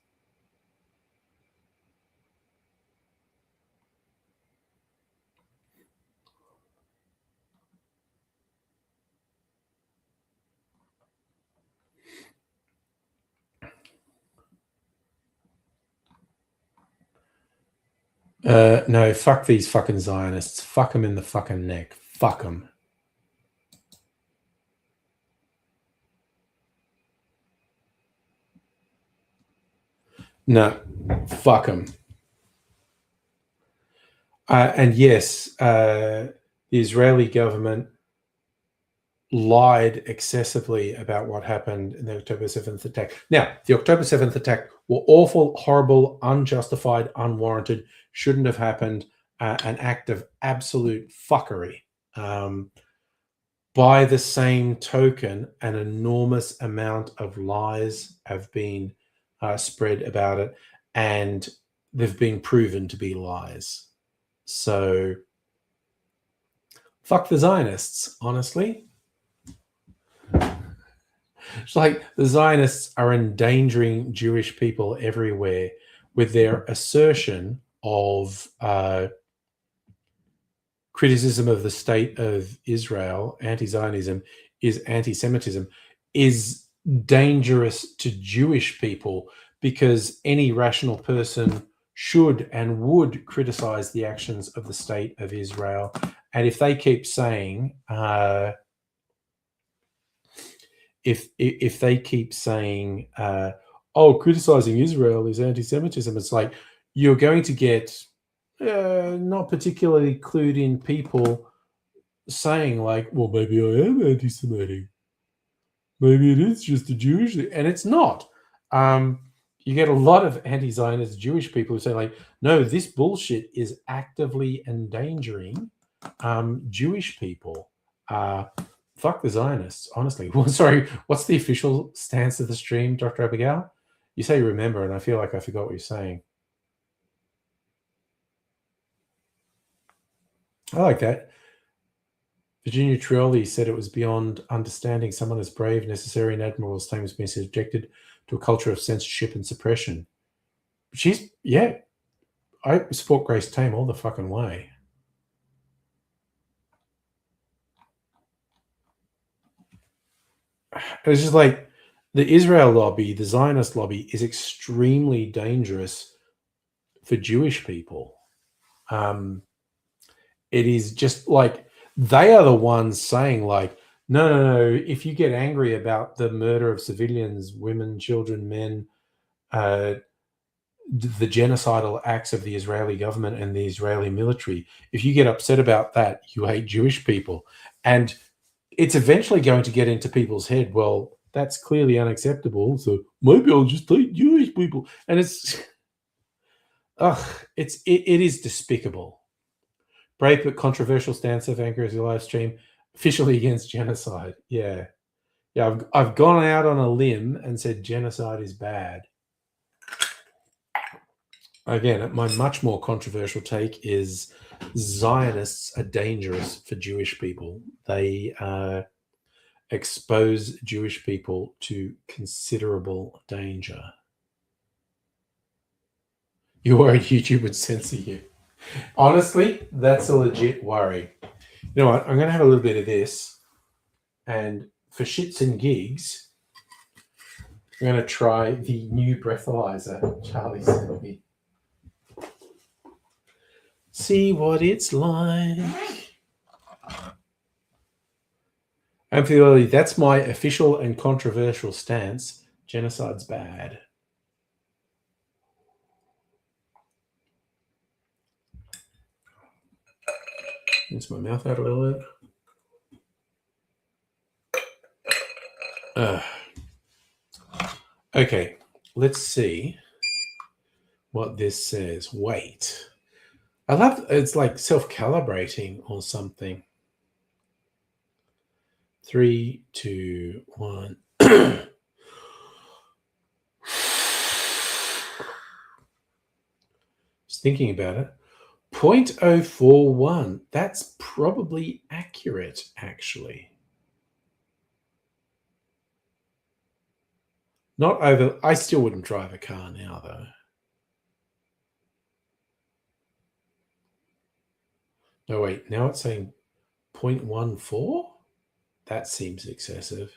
No, fuck these fucking Zionists. Fuck them in the fucking neck. Fuck them. No, fuck them. And yes, the Israeli government lied excessively about what happened in the October 7th attack. Now, the October 7th attack were awful, horrible, unjustified, unwarranted, shouldn't have happened, an act of absolute fuckery. By the same token, an enormous amount of lies have been spread about it. and they've been proven to be lies. So fuck the Zionists, honestly. It's like the Zionists are endangering Jewish people everywhere with their assertion of criticism of the state of Israel, anti-Zionism is anti-Semitism, is dangerous to Jewish people because any rational person should and would criticize the actions of the state of Israel. And if they keep saying, if they keep saying, oh, criticizing Israel is anti-Semitism, it's like you're going to get not particularly clued in people saying like, well, maybe I am anti-Semitic. Maybe it is just a Jewish thing. And it's not. You get a lot of anti-Zionist Jewish people who say like, no, this bullshit is actively endangering Jewish people. Fuck the Zionists, honestly. Well, sorry, what's the official stance of the stream, Dr. Abigail? You say remember, and I feel like I forgot what you're saying. I like that. Virginia Trioli said it was beyond understanding someone as brave, necessary, and admirable as Tame has been subjected to a culture of censorship and suppression. Yeah, I support Grace Tame all the fucking way. It's just like the Israel lobby, the Zionist lobby is extremely dangerous for Jewish people. It is just like they are the ones saying like, no, if you get angry about the murder of civilians, women, children, men, the genocidal acts of the Israeli government and the Israeli military, if you get upset about that, you hate Jewish people. And it's eventually going to get into people's head, well, that's clearly unacceptable, so maybe I'll just hate Jewish people. And it is despicable. Brave but controversial stance of Anchor as your live stream, officially against genocide. Yeah. I've gone out on a limb and said genocide is bad. Again, my much more controversial take is Zionists are dangerous for Jewish people. They expose Jewish people to considerable danger. You're worried YouTube would censor you. Honestly, that's a legit worry. You know what? I'm going to have a little bit of this. And for shits and gigs, I'm going to try the new breathalyzer Charlie sent me. See what it's like. And for the that's my official and controversial stance. Genocide's bad. Rinse my mouth out a little bit. Okay, let's see what this says. Wait. I love it's like self-calibrating or something. 3, 2, 1. Just thinking about it. 0.041. That's probably accurate, actually. Not over. I still wouldn't drive a car now, though. No, wait. Now it's saying 0.14? That seems excessive.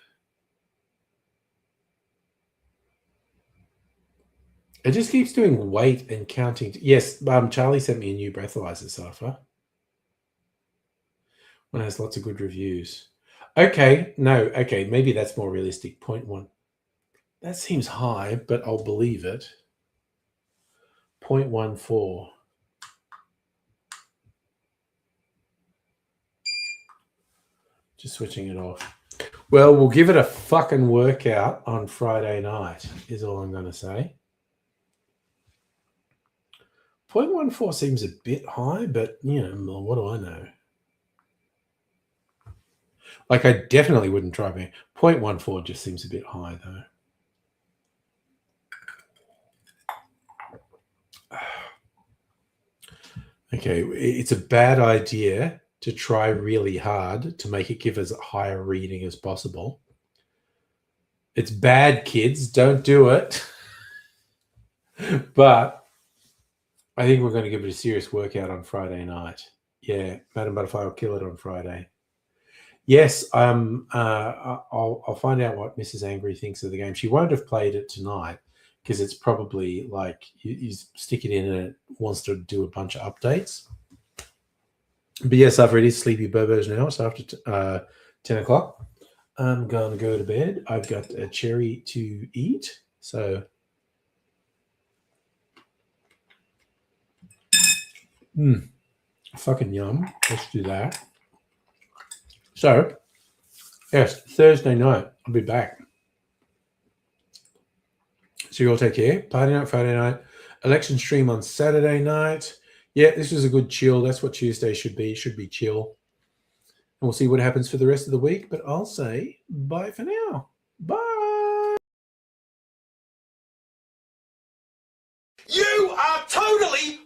It just keeps doing weight and counting. Yes, Charlie sent me a new breathalyzer, Safa. One has lots of good reviews. Okay, maybe that's more realistic. 0.1. That seems high, but I'll believe it. 0.14. Just switching it off. Well, we'll give it a fucking workout on Friday night, is all I'm going to say. 0.14 seems a bit high, but, you know, what do I know? Like, I definitely wouldn't try me. 0.14 just seems a bit high, though. Okay, it's a bad idea to try really hard to make it give as high a reading as possible. It's bad, kids. Don't do it. But I think we're going to give it a serious workout on Friday night. Yeah, Madam Butterfly will kill it on Friday. Yes, I'll find out what Mrs. Angry thinks of the game. She won't have played it tonight because it's probably like you stick it in and it wants to do a bunch of updates. But yes, I've already sleepy bobos now. It's after 10 o'clock. I'm going to go to bed. I've got a cherry to eat. So, fucking yum. Let's do that. So, yes, Thursday night, I'll be back. So you all take care. Party night, Friday night. Election stream on Saturday night. Yeah, this was a good chill. That's what Tuesday should be. It should be chill. And we'll see what happens for the rest of the week. But I'll say bye for now. Bye. You are totally